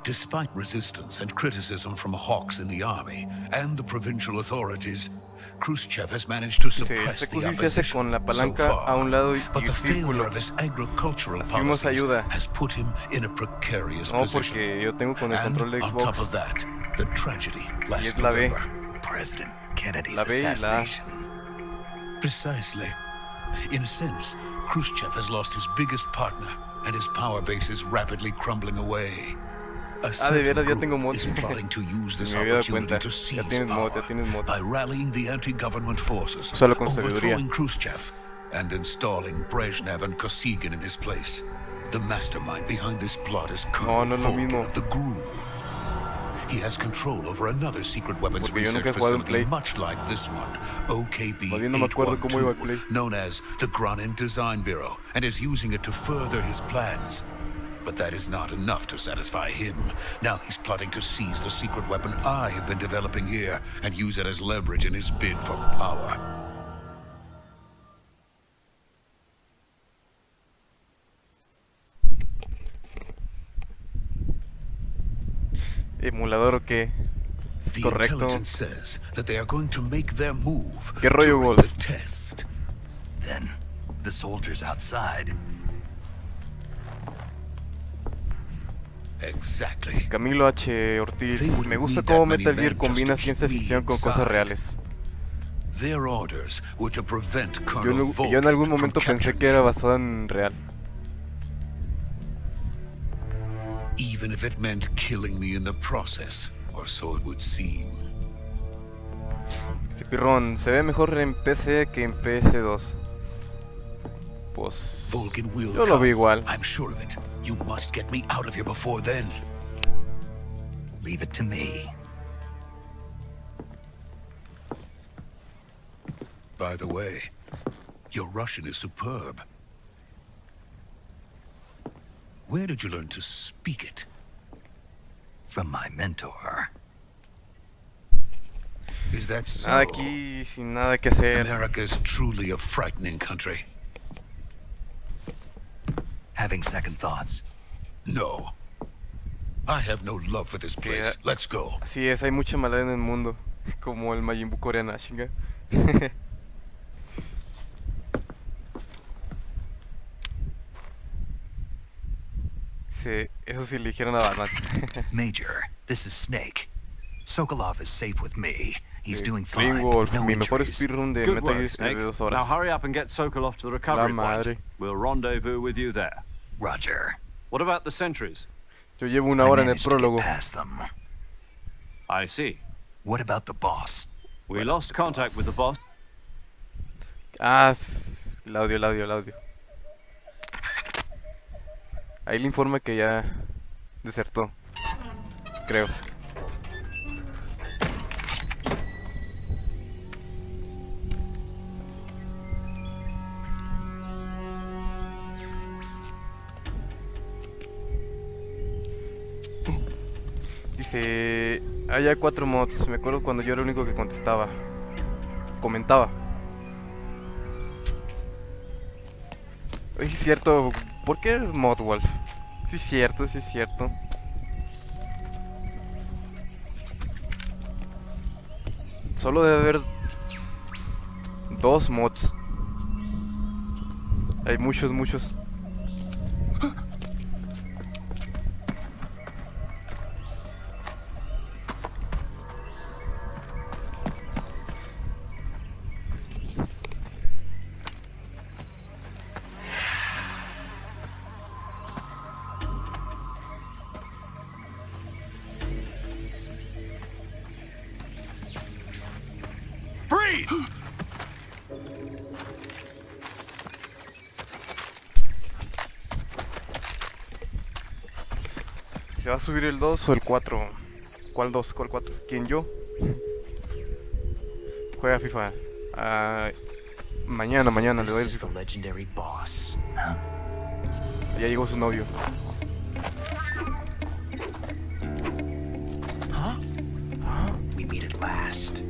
[SPEAKER 9] Despite resistance and criticism from hawks in the army and the provincial authorities, Khrushchev has managed to
[SPEAKER 1] Dice,
[SPEAKER 9] suppress
[SPEAKER 1] este
[SPEAKER 9] the
[SPEAKER 1] cusi se hace
[SPEAKER 9] opposition
[SPEAKER 1] con la
[SPEAKER 9] so
[SPEAKER 1] palanca
[SPEAKER 9] far.
[SPEAKER 1] a un lado y
[SPEAKER 9] But the failure
[SPEAKER 1] círculo.
[SPEAKER 9] of his agricultural
[SPEAKER 1] Recibimos
[SPEAKER 9] policies
[SPEAKER 1] ayuda.
[SPEAKER 9] has put him in a precarious
[SPEAKER 1] No,
[SPEAKER 9] position.
[SPEAKER 1] porque yo tengo con el
[SPEAKER 9] And
[SPEAKER 1] control de
[SPEAKER 9] on top
[SPEAKER 1] Xbox.
[SPEAKER 9] of that, the tragedy
[SPEAKER 1] Y
[SPEAKER 9] last
[SPEAKER 1] es la B.
[SPEAKER 9] November.
[SPEAKER 2] President Kennedy's
[SPEAKER 1] La B y la A.
[SPEAKER 2] assassination.
[SPEAKER 9] Precisely. In a sense, Khrushchev has lost his biggest partner, and his power base is rapidly crumbling away. A
[SPEAKER 1] De
[SPEAKER 9] certain
[SPEAKER 1] veras, ya
[SPEAKER 9] group
[SPEAKER 1] tengo mod.
[SPEAKER 9] is plotting to use this
[SPEAKER 1] Me había dado
[SPEAKER 9] opportunity
[SPEAKER 1] cuenta.
[SPEAKER 9] to
[SPEAKER 1] Ya
[SPEAKER 9] seize
[SPEAKER 1] tienes mod, ya
[SPEAKER 9] power
[SPEAKER 1] tienes mod.
[SPEAKER 9] by rallying the anti-government forces,
[SPEAKER 1] Solo con sabiduría.
[SPEAKER 9] overthrowing Khrushchev, and installing Brezhnev and Kosygin in his place. The mastermind behind this plot is Colonel
[SPEAKER 1] no es lo
[SPEAKER 9] Volgin
[SPEAKER 1] mismo.
[SPEAKER 9] of the GRU. He has control over another secret weapons
[SPEAKER 1] Porque yo
[SPEAKER 9] research
[SPEAKER 1] nunca he jugado en
[SPEAKER 9] facility
[SPEAKER 1] Play.
[SPEAKER 9] much like this one, OKB
[SPEAKER 1] Más bien no me acuerdo cómo iba el Play.
[SPEAKER 9] 812, known as the Granin Design Bureau, and is using it to further his plans. But that is not enough to satisfy him. Now he's plotting to seize the secret weapon I have been developing here and use it as leverage in his bid for power.
[SPEAKER 1] ¿Emulador o qué?
[SPEAKER 9] The
[SPEAKER 1] Correcto.
[SPEAKER 9] intelligence says that they are going to make their move
[SPEAKER 1] ¿Qué rollo,
[SPEAKER 9] during
[SPEAKER 1] Wolf?
[SPEAKER 9] the test.
[SPEAKER 2] Then, the soldiers outside.
[SPEAKER 9] Exactly.
[SPEAKER 1] Camilo H. Ortiz.
[SPEAKER 9] They wouldn't
[SPEAKER 1] Me gusta
[SPEAKER 9] need
[SPEAKER 1] cómo
[SPEAKER 9] that many
[SPEAKER 1] Metal Gear
[SPEAKER 9] men just
[SPEAKER 1] combina
[SPEAKER 9] to
[SPEAKER 1] ciencia
[SPEAKER 9] keep me
[SPEAKER 1] ficción con cosas
[SPEAKER 9] inside.
[SPEAKER 1] reales.
[SPEAKER 9] Their orders were to prevent
[SPEAKER 1] Yo,
[SPEAKER 9] Colonel
[SPEAKER 1] yo
[SPEAKER 9] Vulcan
[SPEAKER 1] en algún
[SPEAKER 9] from
[SPEAKER 1] momento pensé
[SPEAKER 9] capturing
[SPEAKER 1] que era basado en real.
[SPEAKER 9] even if it meant killing me in the process, or so it would seem.
[SPEAKER 1] Dice Pirrón, se ve mejor en PC que en PS2. Pues
[SPEAKER 9] Vulcan will
[SPEAKER 1] yo lo
[SPEAKER 9] come.
[SPEAKER 1] vi igual.
[SPEAKER 9] I'm sure of it. You must get me out of here before then.
[SPEAKER 2] Leave it to me.
[SPEAKER 9] By the way, your Russian is superb. Where did you learn to speak it?
[SPEAKER 2] From my mentor.
[SPEAKER 9] Is that so?
[SPEAKER 1] Nada aquí sin nada que hacer.
[SPEAKER 9] America is truly a frightening country.
[SPEAKER 2] Having second thoughts.
[SPEAKER 9] No. I have no love for this place. Let's go.
[SPEAKER 1] Así es, hay mucha maldad en el mundo. Como el Majin Buu coreano, chinga. Sí, eso sí le dijeron a Batman.
[SPEAKER 2] Major, this is Snake. Sokolov is safe with me. He's doing
[SPEAKER 1] Green
[SPEAKER 2] fine.
[SPEAKER 1] Wolf,
[SPEAKER 2] No
[SPEAKER 1] mi mejor
[SPEAKER 2] injuries.
[SPEAKER 1] speedrun de
[SPEAKER 4] Good
[SPEAKER 1] Metal Gear
[SPEAKER 4] work, Snake.
[SPEAKER 1] de 2
[SPEAKER 4] Now
[SPEAKER 1] horas.
[SPEAKER 4] hurry up and get Sokolov to the recovery
[SPEAKER 1] La madre.
[SPEAKER 4] point. We'll rendezvous with you there.
[SPEAKER 2] Roger.
[SPEAKER 4] What about the sentries?
[SPEAKER 1] Yo llevo una
[SPEAKER 2] I
[SPEAKER 1] hora en el
[SPEAKER 2] managed to get
[SPEAKER 1] prólogo.
[SPEAKER 2] past them.
[SPEAKER 4] I see.
[SPEAKER 2] What about the boss?
[SPEAKER 4] We lost contact with the boss.
[SPEAKER 1] Ah, el audio, el audio, el audio. Ahí le informa que ya desertó. Creo. Dice, hay ya 4 mods. Me acuerdo cuando yo era el único que contestaba. Comentaba. Es cierto. ¿Por qué mod Wolf? Sí es cierto, sí es cierto. Solo debe haber 2 mods. Hay muchos, muchos.
[SPEAKER 8] Freeze!
[SPEAKER 1] ¿Se va a subir el 2 o el 4? ¿Cuál 2? ¿Cuál 4? ¿Quién, yo? Juega FIFA. Mañana le doy el FIFA.
[SPEAKER 10] Legendary boss.
[SPEAKER 1] Ya llegó su novio.
[SPEAKER 10] We meet at last.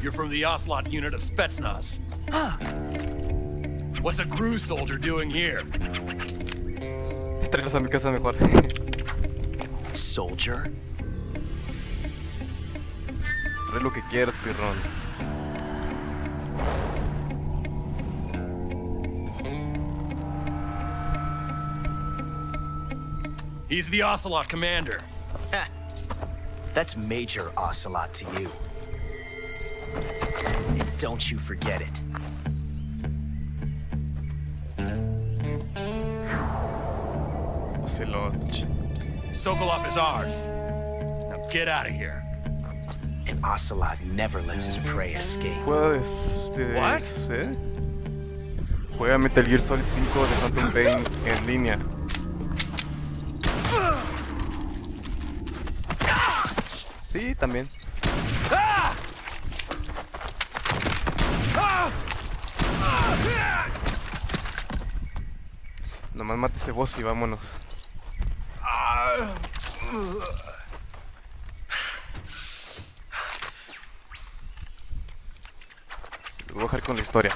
[SPEAKER 8] You're from the Ocelot unit of Spetsnaz. What's a crew soldier doing here?
[SPEAKER 1] Tráelos a mi casa mejor.
[SPEAKER 10] Soldier?
[SPEAKER 1] Trae lo que quieras, pirrón.
[SPEAKER 8] He's the Ocelot commander.
[SPEAKER 10] That's Major Ocelot to you. And don't you forget it.
[SPEAKER 1] Ocelot.
[SPEAKER 8] Sokolov is ours. Now get out of here.
[SPEAKER 10] And Ocelot never lets his prey escape.
[SPEAKER 1] Juega
[SPEAKER 8] What?
[SPEAKER 1] ¿sí? Juega Metal Gear Solid 5 de Phantom Pain en línea. Sí, también. Nomás mate ese boss y vámonos. Lo voy a dejar con la historia.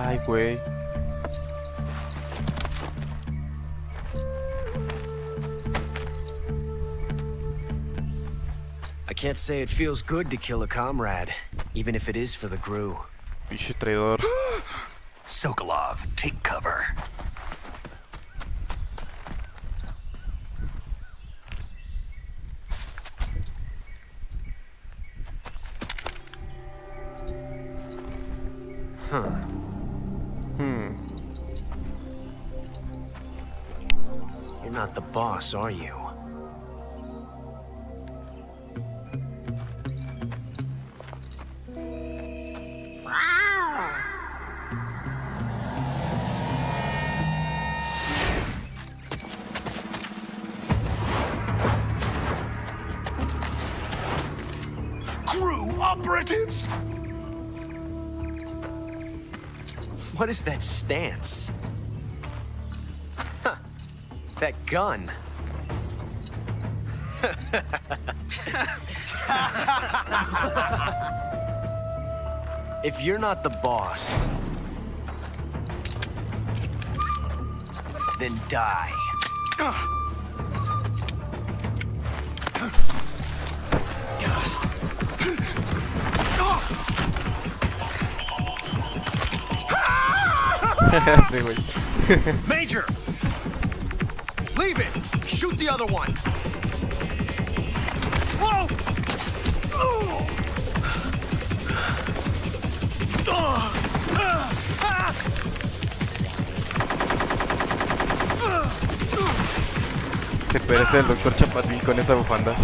[SPEAKER 1] Ay, güey.
[SPEAKER 10] I can't say it feels good to kill a comrade, even if it is for the Grue.
[SPEAKER 1] Pinche traidor.
[SPEAKER 2] Sokolov, take cover.
[SPEAKER 10] You're not the boss, are you?
[SPEAKER 9] Crew operatives!
[SPEAKER 10] What is that stance? Huh. That gun. If you're not the boss, then die.
[SPEAKER 1] Sí, güey.
[SPEAKER 10] Major! Leave it! Shoot the other one! Whoa!
[SPEAKER 1] Se parece el doctor Chapatín con esa bufanda.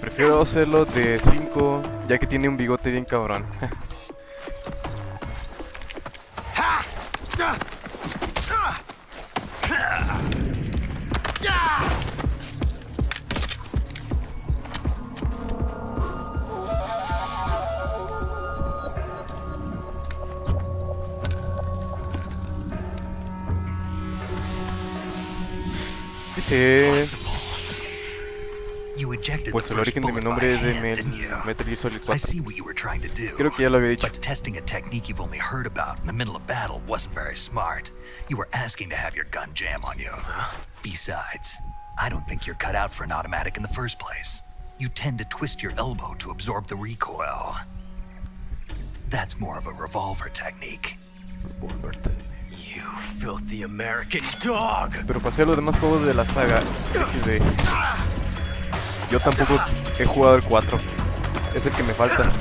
[SPEAKER 1] Prefiero hacerlo de 5, ya que tiene un bigote bien cabrón. Dice...
[SPEAKER 2] You ejected
[SPEAKER 1] Pues
[SPEAKER 2] the
[SPEAKER 1] el
[SPEAKER 2] first
[SPEAKER 1] origen de mi
[SPEAKER 2] bullet
[SPEAKER 1] nombre
[SPEAKER 2] by
[SPEAKER 1] es de
[SPEAKER 2] hand, didn't you?
[SPEAKER 1] Metal Gear Solid
[SPEAKER 2] I
[SPEAKER 1] 4.
[SPEAKER 2] see what you were trying to do.
[SPEAKER 1] Creo que ya lo había dicho.
[SPEAKER 2] But testing a technique you've only heard about in the middle of battle wasn't very smart. You were asking to have your gun jam on you. Besides, I don't think you're cut out for an automatic in the first place. You tend to twist your elbow to absorb the recoil. That's more of a revolver technique.
[SPEAKER 10] You filthy American dog!
[SPEAKER 1] Pero pasé a los demás juegos de la saga XD. Yo tampoco he jugado el 4. Es el que me falta.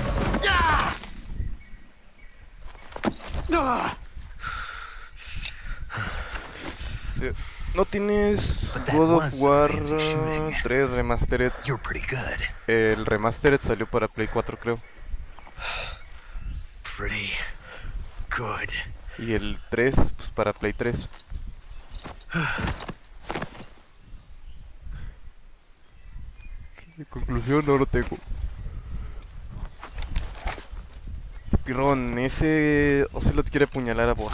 [SPEAKER 1] ¿No tienes God of War 3 Remastered?
[SPEAKER 2] You're pretty good.
[SPEAKER 1] El Remastered salió para Play 4, creo.
[SPEAKER 10] Pretty good.
[SPEAKER 1] Y el 3, pues para Play 3. De conclusión no lo tengo. Pirrón, ese Ocelot quiere apuñalar a vos.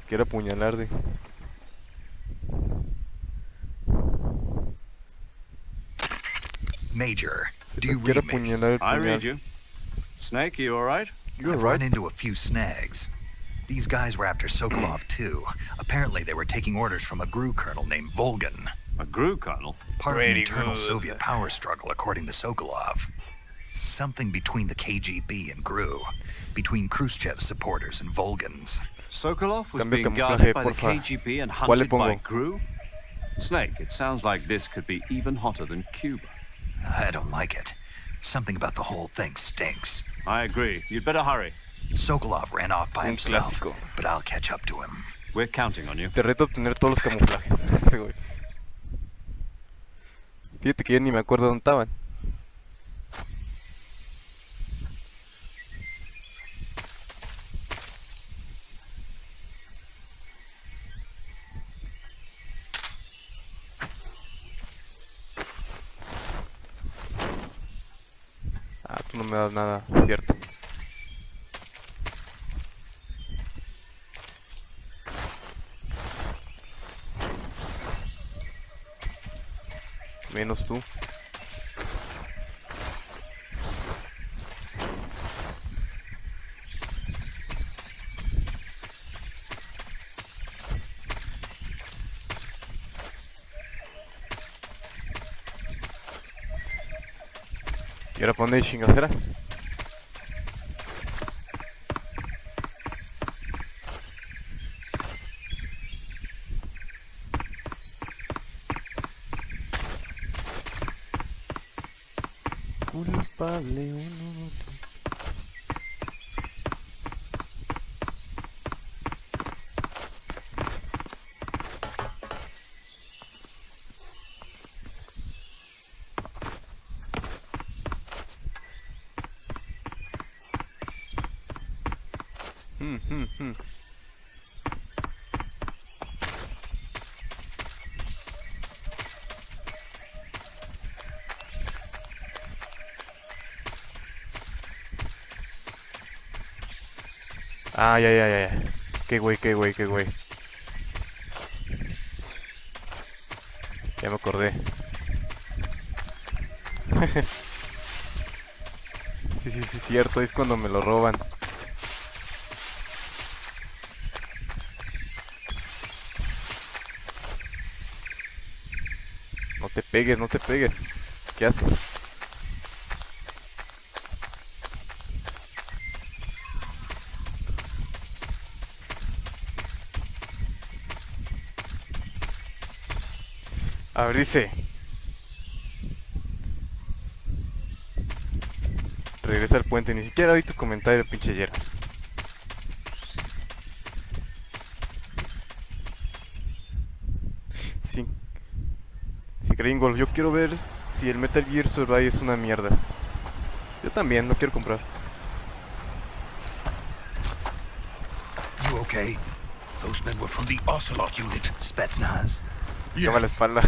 [SPEAKER 1] Quiere apuñalar de...
[SPEAKER 2] Major, do you
[SPEAKER 1] Quiere
[SPEAKER 2] read me?
[SPEAKER 1] apuñalar el
[SPEAKER 4] I
[SPEAKER 1] puñal.
[SPEAKER 4] read you. Snake, you alright?
[SPEAKER 1] You're
[SPEAKER 2] I've
[SPEAKER 1] right.
[SPEAKER 2] run into a few snags. These guys were after Sokolov too. Apparently they were taking orders from a Grue colonel named Volgan.
[SPEAKER 4] A Grue colonel?
[SPEAKER 2] Part of an
[SPEAKER 4] Pretty
[SPEAKER 2] internal
[SPEAKER 4] good.
[SPEAKER 2] Soviet power struggle, according to Sokolov. Something between the KGB and Grue. Between Khrushchev's supporters and Volgan's.
[SPEAKER 4] Sokolov was
[SPEAKER 1] Cambio
[SPEAKER 4] being
[SPEAKER 1] camuflaje,
[SPEAKER 4] guarded by the
[SPEAKER 1] porfa.
[SPEAKER 4] KGB and
[SPEAKER 1] ¿Cuál le
[SPEAKER 4] hunted by
[SPEAKER 1] pongo?
[SPEAKER 4] Grue? Snake, it sounds like this could be even hotter than Cuba.
[SPEAKER 2] I don't like it. Something about the whole thing stinks.
[SPEAKER 4] I agree. You'd better hurry.
[SPEAKER 2] Sokolov ran off by
[SPEAKER 1] Un
[SPEAKER 2] himself,
[SPEAKER 1] clásico.
[SPEAKER 2] but I'll catch up to him.
[SPEAKER 4] We're counting on you.
[SPEAKER 1] Te reto a obtener todos los camuflajes. Ese güey. Fíjate que ya ni me acuerdo dónde estaban. Esto no me da nada cierto. Menos tú. ¿Y ahora para dónde hay chingadera? Culpable o no. Ah, ya. Qué güey. Ya me acordé. Sí, cierto, es cuando me lo roban. No te pegues. ¿Qué haces? A ver, dice. Regresa al puente. Ni siquiera oí tu comentario, pinche Yera. Sí. Gringo, yo quiero ver si el Metal Gear Survive es una mierda. Yo también, no quiero comprar.
[SPEAKER 9] You okay? Those men were from the Ocelot unit.
[SPEAKER 2] Spetsnaz.
[SPEAKER 1] Toma la
[SPEAKER 9] Yes,
[SPEAKER 1] espalda.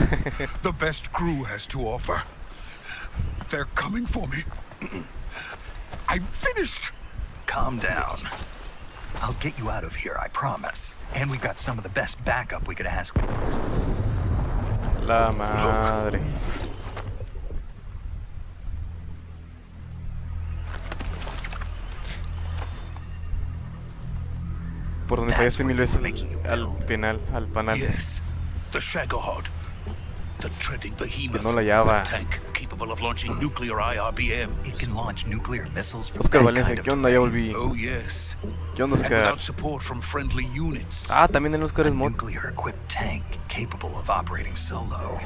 [SPEAKER 9] the best crew has to offer. They're coming for me. I'm finished.
[SPEAKER 2] Calm down. I'll get you out of here, I promise. And we've got some of the best backup we could ask for.
[SPEAKER 1] La madre. Por donde fallaste mil veces al penal, al panal.
[SPEAKER 9] Yes, the Shagohod. The treading behemoth.
[SPEAKER 1] Que no la hallaba.
[SPEAKER 9] A tank capable of launching nuclear IRBM.
[SPEAKER 2] It can launch nuclear missiles from
[SPEAKER 1] Oscar
[SPEAKER 2] that
[SPEAKER 1] Valencia,
[SPEAKER 2] kind of
[SPEAKER 1] ¿qué onda? Ya volví.
[SPEAKER 9] Oh yes.
[SPEAKER 1] ¿Qué onda,
[SPEAKER 9] And
[SPEAKER 1] Oscar?
[SPEAKER 9] without support from friendly units.
[SPEAKER 1] Ah, también el Oscar
[SPEAKER 2] A
[SPEAKER 1] es mod.
[SPEAKER 2] nuclear-equipped tank capable of operating solo.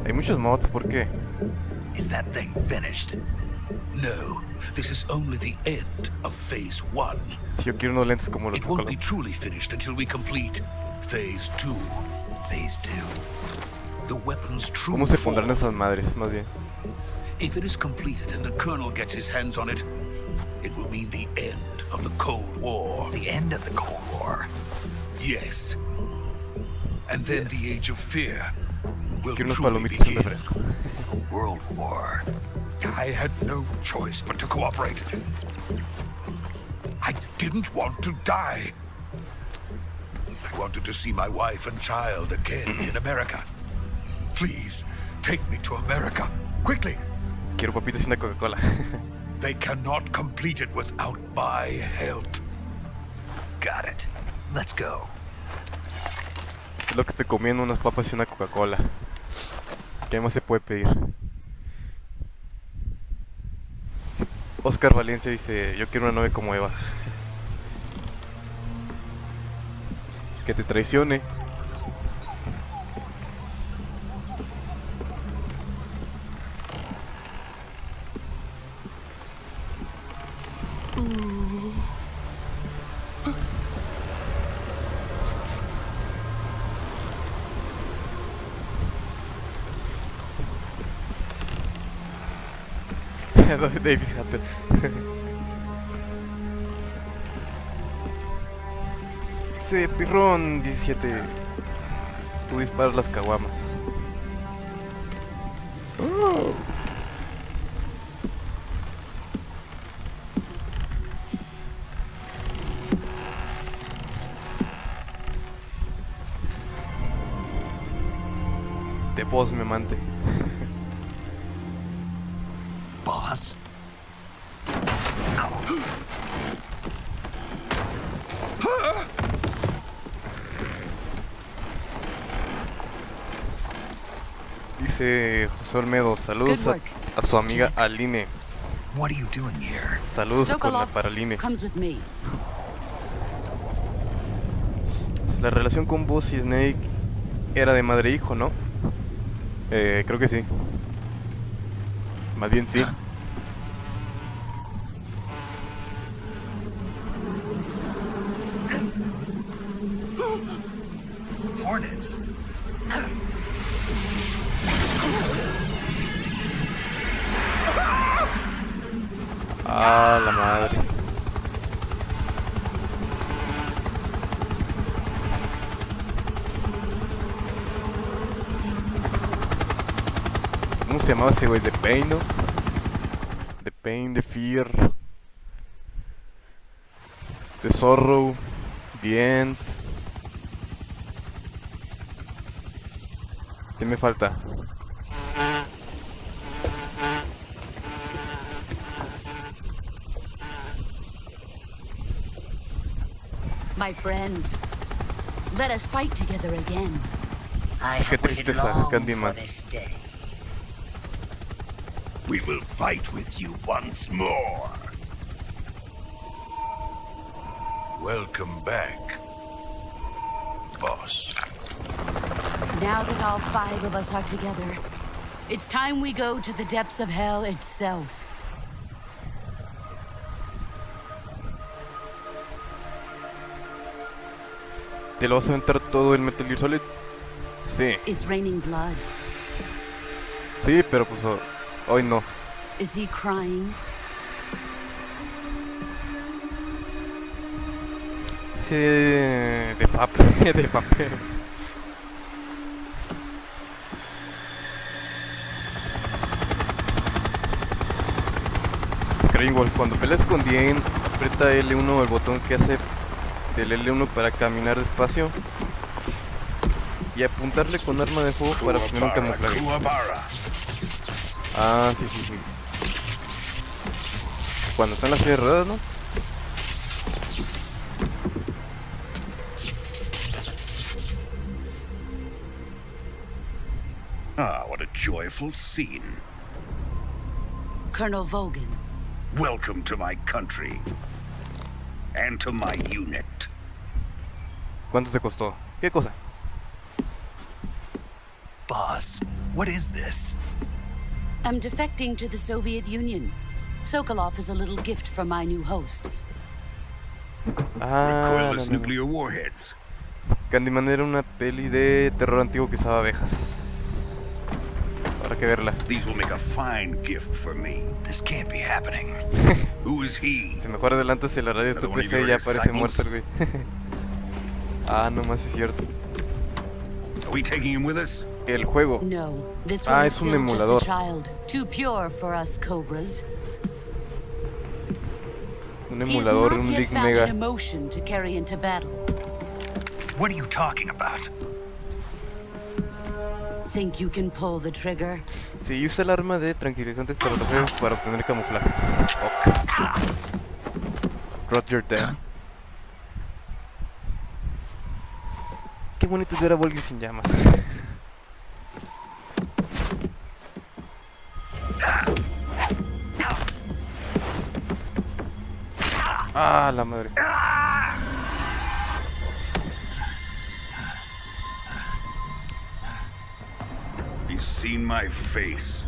[SPEAKER 1] Hay muchos mods, ¿por qué?
[SPEAKER 2] Is that thing finished?
[SPEAKER 9] No, this is only the end of Phase 1.
[SPEAKER 1] Si yo quiero unos lentes como los
[SPEAKER 9] It
[SPEAKER 1] de
[SPEAKER 9] won't
[SPEAKER 1] Colo.
[SPEAKER 9] be truly finished until we complete Phase 2.
[SPEAKER 2] Phase 2.
[SPEAKER 9] The weapon's true
[SPEAKER 1] ¿Cómo se pondrán
[SPEAKER 9] form.
[SPEAKER 1] esas madres, más bien?
[SPEAKER 9] If it is completed and the Colonel gets his hands on it, it will mean the end of the Cold War.
[SPEAKER 2] The end of the Cold War.
[SPEAKER 9] Yes. And then the Age of Fear will
[SPEAKER 1] Quiero unos
[SPEAKER 9] truly
[SPEAKER 1] palomitas y un
[SPEAKER 9] begin.
[SPEAKER 1] refresco.
[SPEAKER 2] A world war.
[SPEAKER 9] I had no choice but to cooperate. I didn't want to die. I wanted to see my wife and child again in America. Please, take me to America. Quickly.
[SPEAKER 1] Quiero papitas y una Coca-Cola.
[SPEAKER 9] They cannot complete it without my help.
[SPEAKER 2] Got it. Let's go.
[SPEAKER 1] Es lo que estoy comiendo, unas papas y una Coca-Cola. ¿Qué más se puede pedir? Oscar Valencia dice, yo quiero una novia como Eva. Que te traicione. David Hatter. Sí, pirrón 17. Tú disparas las caguamas. De voz me amante.
[SPEAKER 2] Boss?
[SPEAKER 1] Dice José Olmedo, saludos a su amiga Aline.
[SPEAKER 2] What are you doing here?
[SPEAKER 1] Saludos con la para Aline. La relación con Boss y Snake era de madre e hijo, ¿no? Creo que sí. Más bien sí.
[SPEAKER 2] Hornets.
[SPEAKER 1] Ah, la madre. ¿Cómo se llamaba ese güey? The Pain, ¿no? The Pain, The Fear, The Sorrow, The End. ¿Qué me falta?
[SPEAKER 6] My friends, let us fight together again.
[SPEAKER 1] Qué tristeza, Candyman.
[SPEAKER 9] We will fight with you once more. Welcome back, boss.
[SPEAKER 6] Now that all 5 of us are together, it's time we go to the depths of hell itself.
[SPEAKER 1] ¿Te lo vas a aventar todo el Metal Gear Solid? Sí.
[SPEAKER 6] It's raining blood.
[SPEAKER 1] Sí, pero pues hoy no.
[SPEAKER 6] Is he crying?
[SPEAKER 1] Sí, de papel, de papel. Creo cuando peleas con Dien, aprieta L1, el botón que hace del L1 para caminar despacio y apuntarle con arma de fuego para obtener un camuflaje. Ah, sí, sí, sí. Cuando están las sillas de ruedas, ¿no?
[SPEAKER 9] Ah, what a joyful scene.
[SPEAKER 6] Colonel Vogan.
[SPEAKER 9] Welcome to my country. And to my unit.
[SPEAKER 1] ¿Cuánto te costó? ¿Qué cosa?
[SPEAKER 2] Boss, what is this?
[SPEAKER 6] I'm defecting to the Soviet Union. Sokolov is a little gift from my new hosts.
[SPEAKER 1] Ah,
[SPEAKER 9] Recoilless
[SPEAKER 1] no.
[SPEAKER 9] nuclear warheads.
[SPEAKER 1] Candyman era una peli de terror antiguo que usaba abejas. Habrá que verla.
[SPEAKER 9] These will make a fine gift for me.
[SPEAKER 2] This can't be happening.
[SPEAKER 9] Who is he?
[SPEAKER 1] Si mejor adelantas el radio de tu PC y ya aparece muerto el güey. Ah, no más es cierto.
[SPEAKER 9] Are we taking him with us?
[SPEAKER 1] El juego.
[SPEAKER 6] No, this one is
[SPEAKER 1] es un
[SPEAKER 6] still just a
[SPEAKER 1] emulador.
[SPEAKER 6] child. Too pure for us cobras.
[SPEAKER 1] Un
[SPEAKER 6] He has
[SPEAKER 1] emulador,
[SPEAKER 6] not
[SPEAKER 1] un
[SPEAKER 6] yet
[SPEAKER 1] League
[SPEAKER 6] found
[SPEAKER 1] Mega.
[SPEAKER 6] an emotion to carry into battle.
[SPEAKER 2] What are you talking about?
[SPEAKER 6] Think you can pull the trigger?
[SPEAKER 1] Sí, usa el arma de tranquilizantes estrategias para obtener camuflajes. Ok. Roger that. Qué bonito es ver a Volgy sin llamas. Ah, la madre.
[SPEAKER 9] He's seen my face.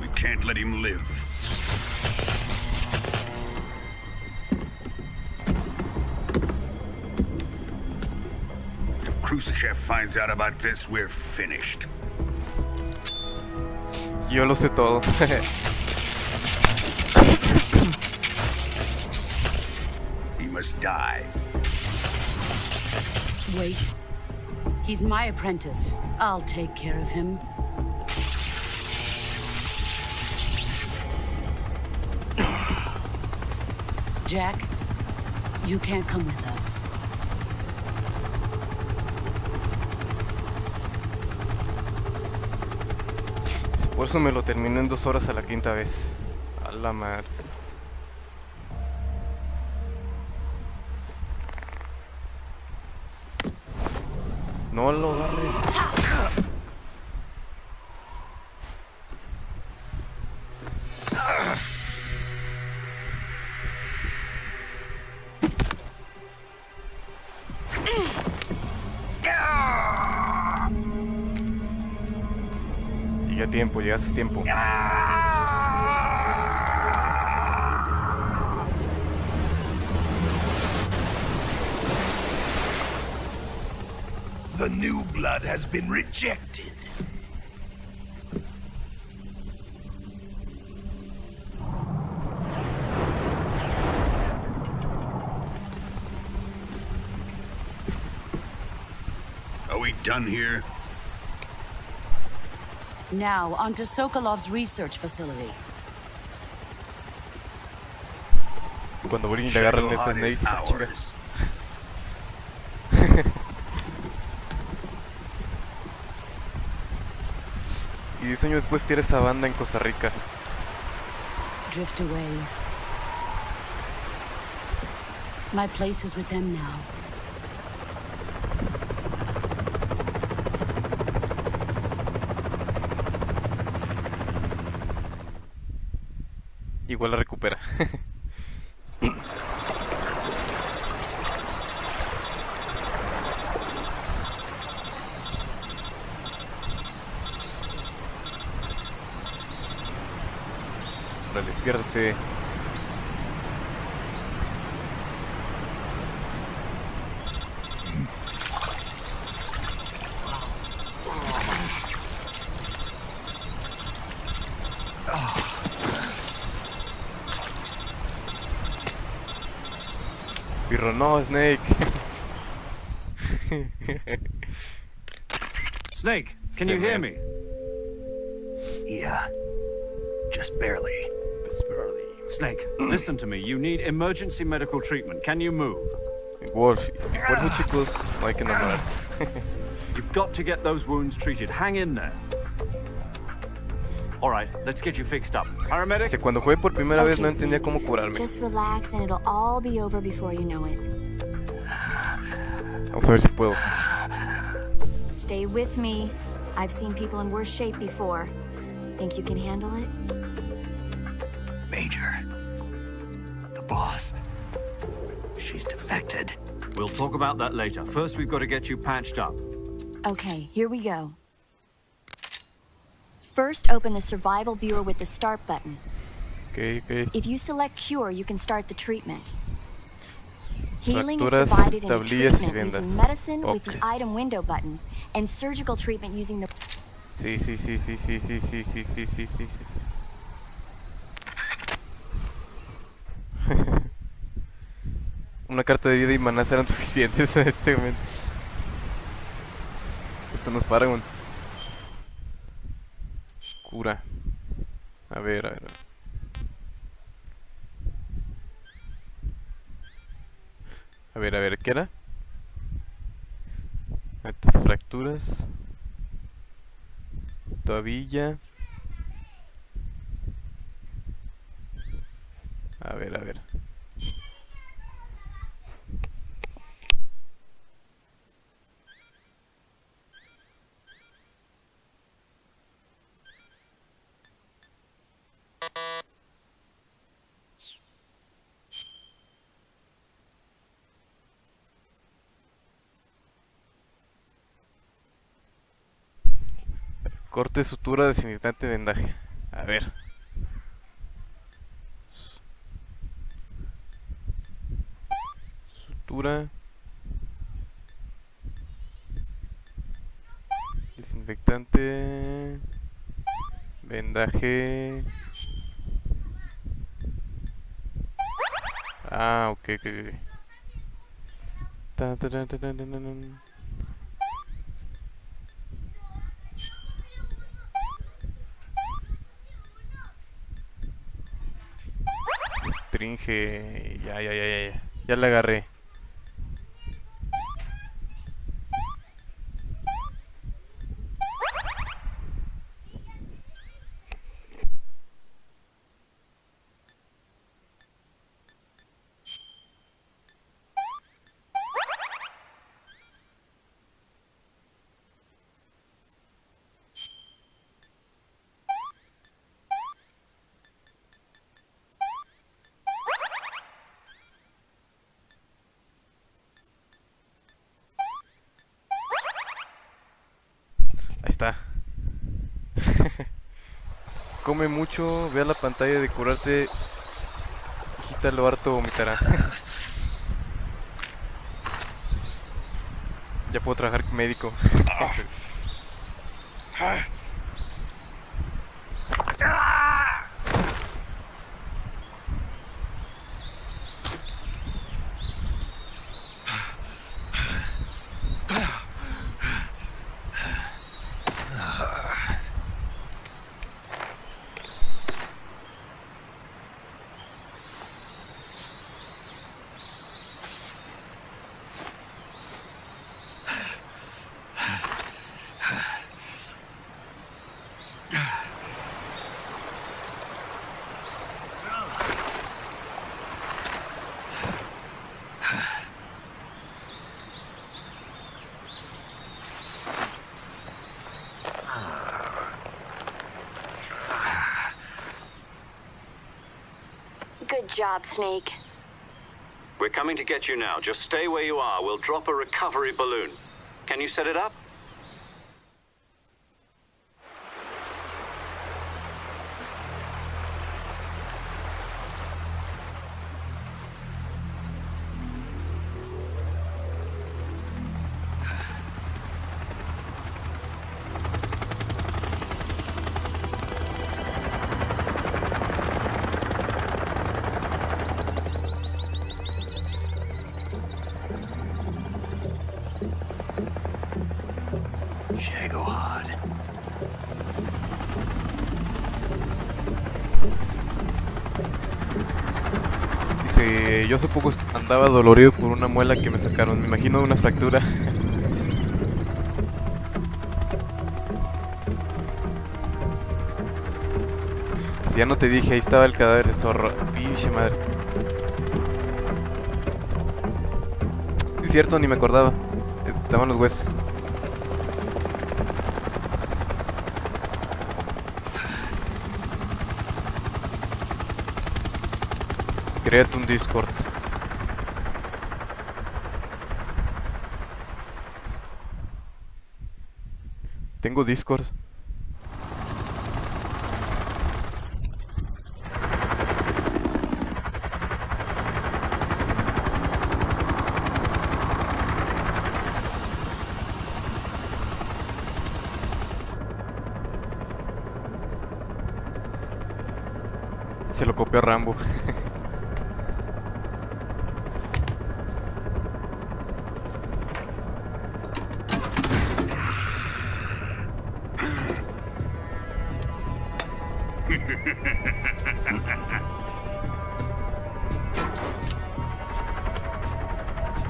[SPEAKER 9] We can't let him live. If Khrushchev finds out about this, we're finished.
[SPEAKER 1] Yo lo sé todo.
[SPEAKER 9] He must die.
[SPEAKER 6] Wait. He's my apprentice. I'll take care of him. Jack, you can't come with us.
[SPEAKER 1] Por eso me lo terminé en 2 horas a la quinta vez. A la madre. No lo agarres. Llegaste a tiempo.
[SPEAKER 9] The new blood has been rejected. Are we done here?
[SPEAKER 6] Now, onto Sokolov's research facility.
[SPEAKER 1] Cuando Brin le agarra el neta Snake, chinga. Y 10 años después tiene esa banda en Costa Rica.
[SPEAKER 6] Drift away. My place is with them now.
[SPEAKER 1] Igual la recupera. Dale, despiértate. Pirro, no, Snake.
[SPEAKER 4] Snake, can you hear me?
[SPEAKER 2] Yeah, just barely.
[SPEAKER 4] Snake, listen to me. You need emergency medical treatment. Can you move?
[SPEAKER 1] Wolf, chicos, no hay que enamorarse.
[SPEAKER 4] You've got to get those wounds treated. Hang in there. All right, let's get you fixed up. Paramedic?
[SPEAKER 1] Cuando jugué por primera vez no entendía cómo curarme.
[SPEAKER 7] Just relax and it'll all be over before you know it.
[SPEAKER 1] Vamos a ver si puedo.
[SPEAKER 7] Stay with me. I've seen people in worse shape before. Think you can handle it?
[SPEAKER 2] Major. The boss. She's defected.
[SPEAKER 4] We'll talk about that later. First, we've got to get you patched up.
[SPEAKER 7] Okay, here we go. First, open the survival viewer with the start button.
[SPEAKER 1] Okay.
[SPEAKER 7] If you select cure, you can start the treatment. Healing is
[SPEAKER 1] Fracturas,
[SPEAKER 7] divided into
[SPEAKER 1] tablillas y
[SPEAKER 7] treatment
[SPEAKER 1] vendas.
[SPEAKER 7] using medicine with
[SPEAKER 1] Okay.
[SPEAKER 7] the item window button, and surgical treatment using the...
[SPEAKER 1] Sí. Una carta de vida y maná serán suficientes en este momento. Esto nos para, güey. Cura. A ver. A ver, ¿qué era? Fracturas. Tobilla. A ver. Corte, sutura, desinfectante, vendaje. A ver. Sutura. Desinfectante. Vendaje. Ah, ok. restringe. Ya. Ya la agarré. Ahí está. Come mucho, ve a la pantalla de curarte. Quítalo harto, vomitará. Ya puedo trabajar médico.
[SPEAKER 7] Good job, Snake.
[SPEAKER 4] We're coming to get you now. Just stay where you are. We'll drop a recovery balloon. Can you set it up?
[SPEAKER 1] Dice, yo hace poco andaba dolorido por una muela que me sacaron. Me imagino una fractura. Si ya no te dije, ahí estaba el cadáver, zorro. Pinche madre. Es cierto, ni me acordaba. Estaban los huesos. Créate un Discord. Tengo Discord. Se lo copió a Rambo.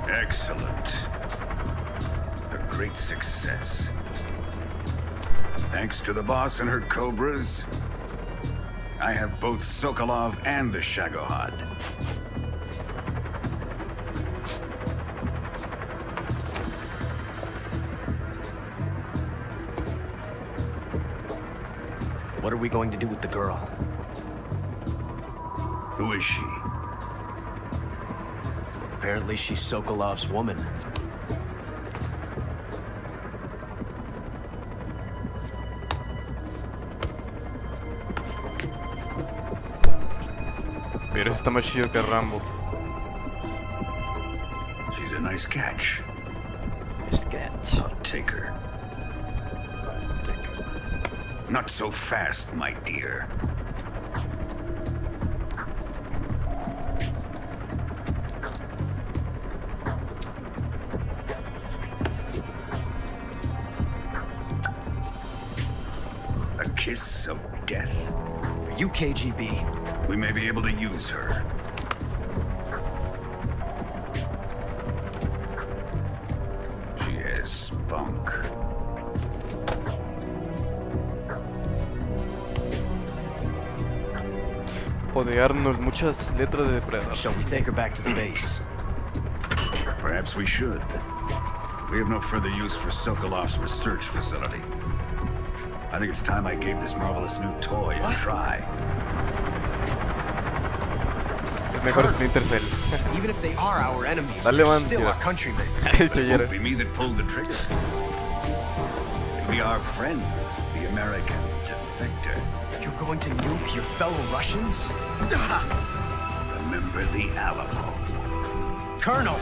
[SPEAKER 9] Excellent. A great success. Thanks to the boss and her cobras, I have both Sokolov and the Shagohod.
[SPEAKER 5] What are we going to do with the girl?
[SPEAKER 9] Who is she?
[SPEAKER 5] Apparently she's Sokolov's woman.
[SPEAKER 1] Pero ese está más chido que Rambo.
[SPEAKER 9] She's a nice catch.
[SPEAKER 1] Nice catch.
[SPEAKER 9] I'll take her. Not so fast, my dear. A kiss of death.
[SPEAKER 5] Are you KGB?
[SPEAKER 9] We may be able to use her.
[SPEAKER 11] spunk.
[SPEAKER 1] O de Arnold, muchas letras de depredador.
[SPEAKER 10] Shall we take her back to the base?
[SPEAKER 11] Perhaps we should. We have no further use for Sokolov's research facility. I think it's time I gave this marvelous new toy a try.
[SPEAKER 1] Es mejor Splinter Cell.
[SPEAKER 10] Even if they are our enemies,
[SPEAKER 1] Dale,
[SPEAKER 10] they're
[SPEAKER 1] man,
[SPEAKER 10] still
[SPEAKER 1] tira.
[SPEAKER 10] our countrymen.
[SPEAKER 1] El
[SPEAKER 11] But it
[SPEAKER 1] chayero.
[SPEAKER 11] won't be me that pulled the trigger. It'll be our friend, the American defector.
[SPEAKER 10] You're going to nuke your fellow Russians?
[SPEAKER 11] Remember the Alamo.
[SPEAKER 10] Colonel!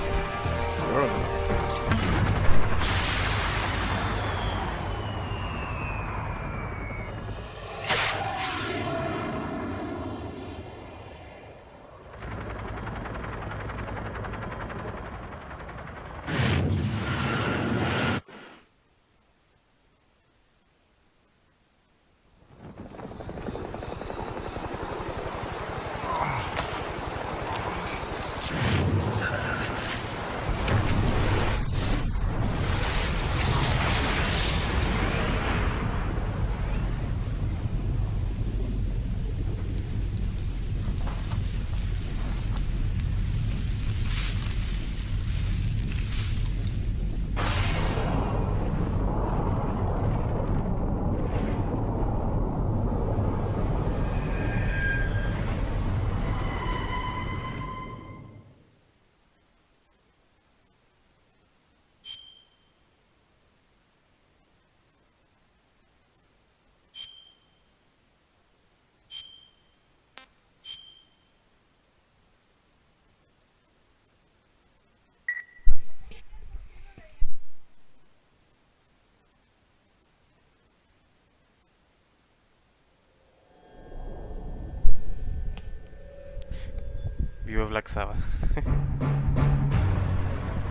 [SPEAKER 1] Viva Black Sabbath.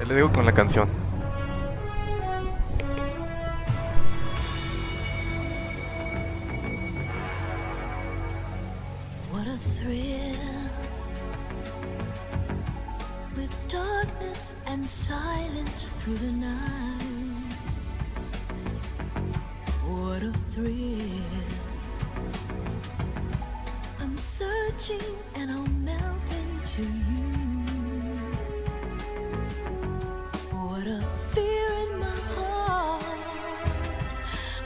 [SPEAKER 1] Le digo con la canción.
[SPEAKER 12] What a thrill, with darkness and silence through the night. What a thrill. I'm searching and I'll melt into you. What a fear in my heart,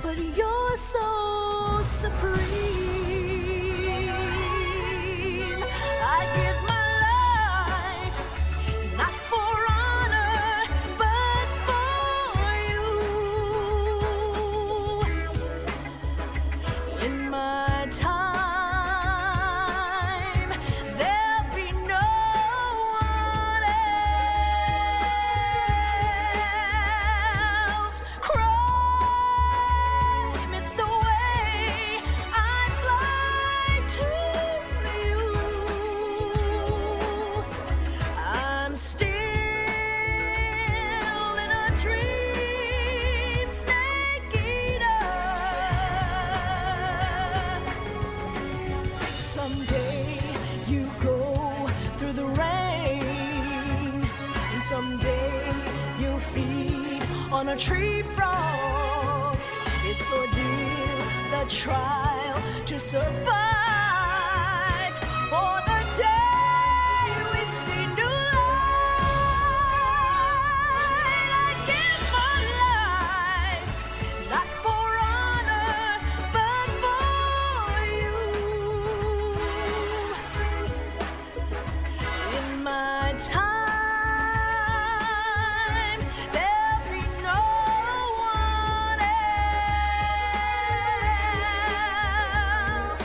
[SPEAKER 12] but you're so supreme. I give my life, not for honor, but for you. In my time, there'll be no one else. Crime, it's the way I fly to you. I'm still in a dream, snake eater. Someday you go through the rain, and someday you feed on a tree frog. It's ordeal, the trial to survive. For the day we see new light, I give my life, not for honor, but for you. In my time, there'll be no one else.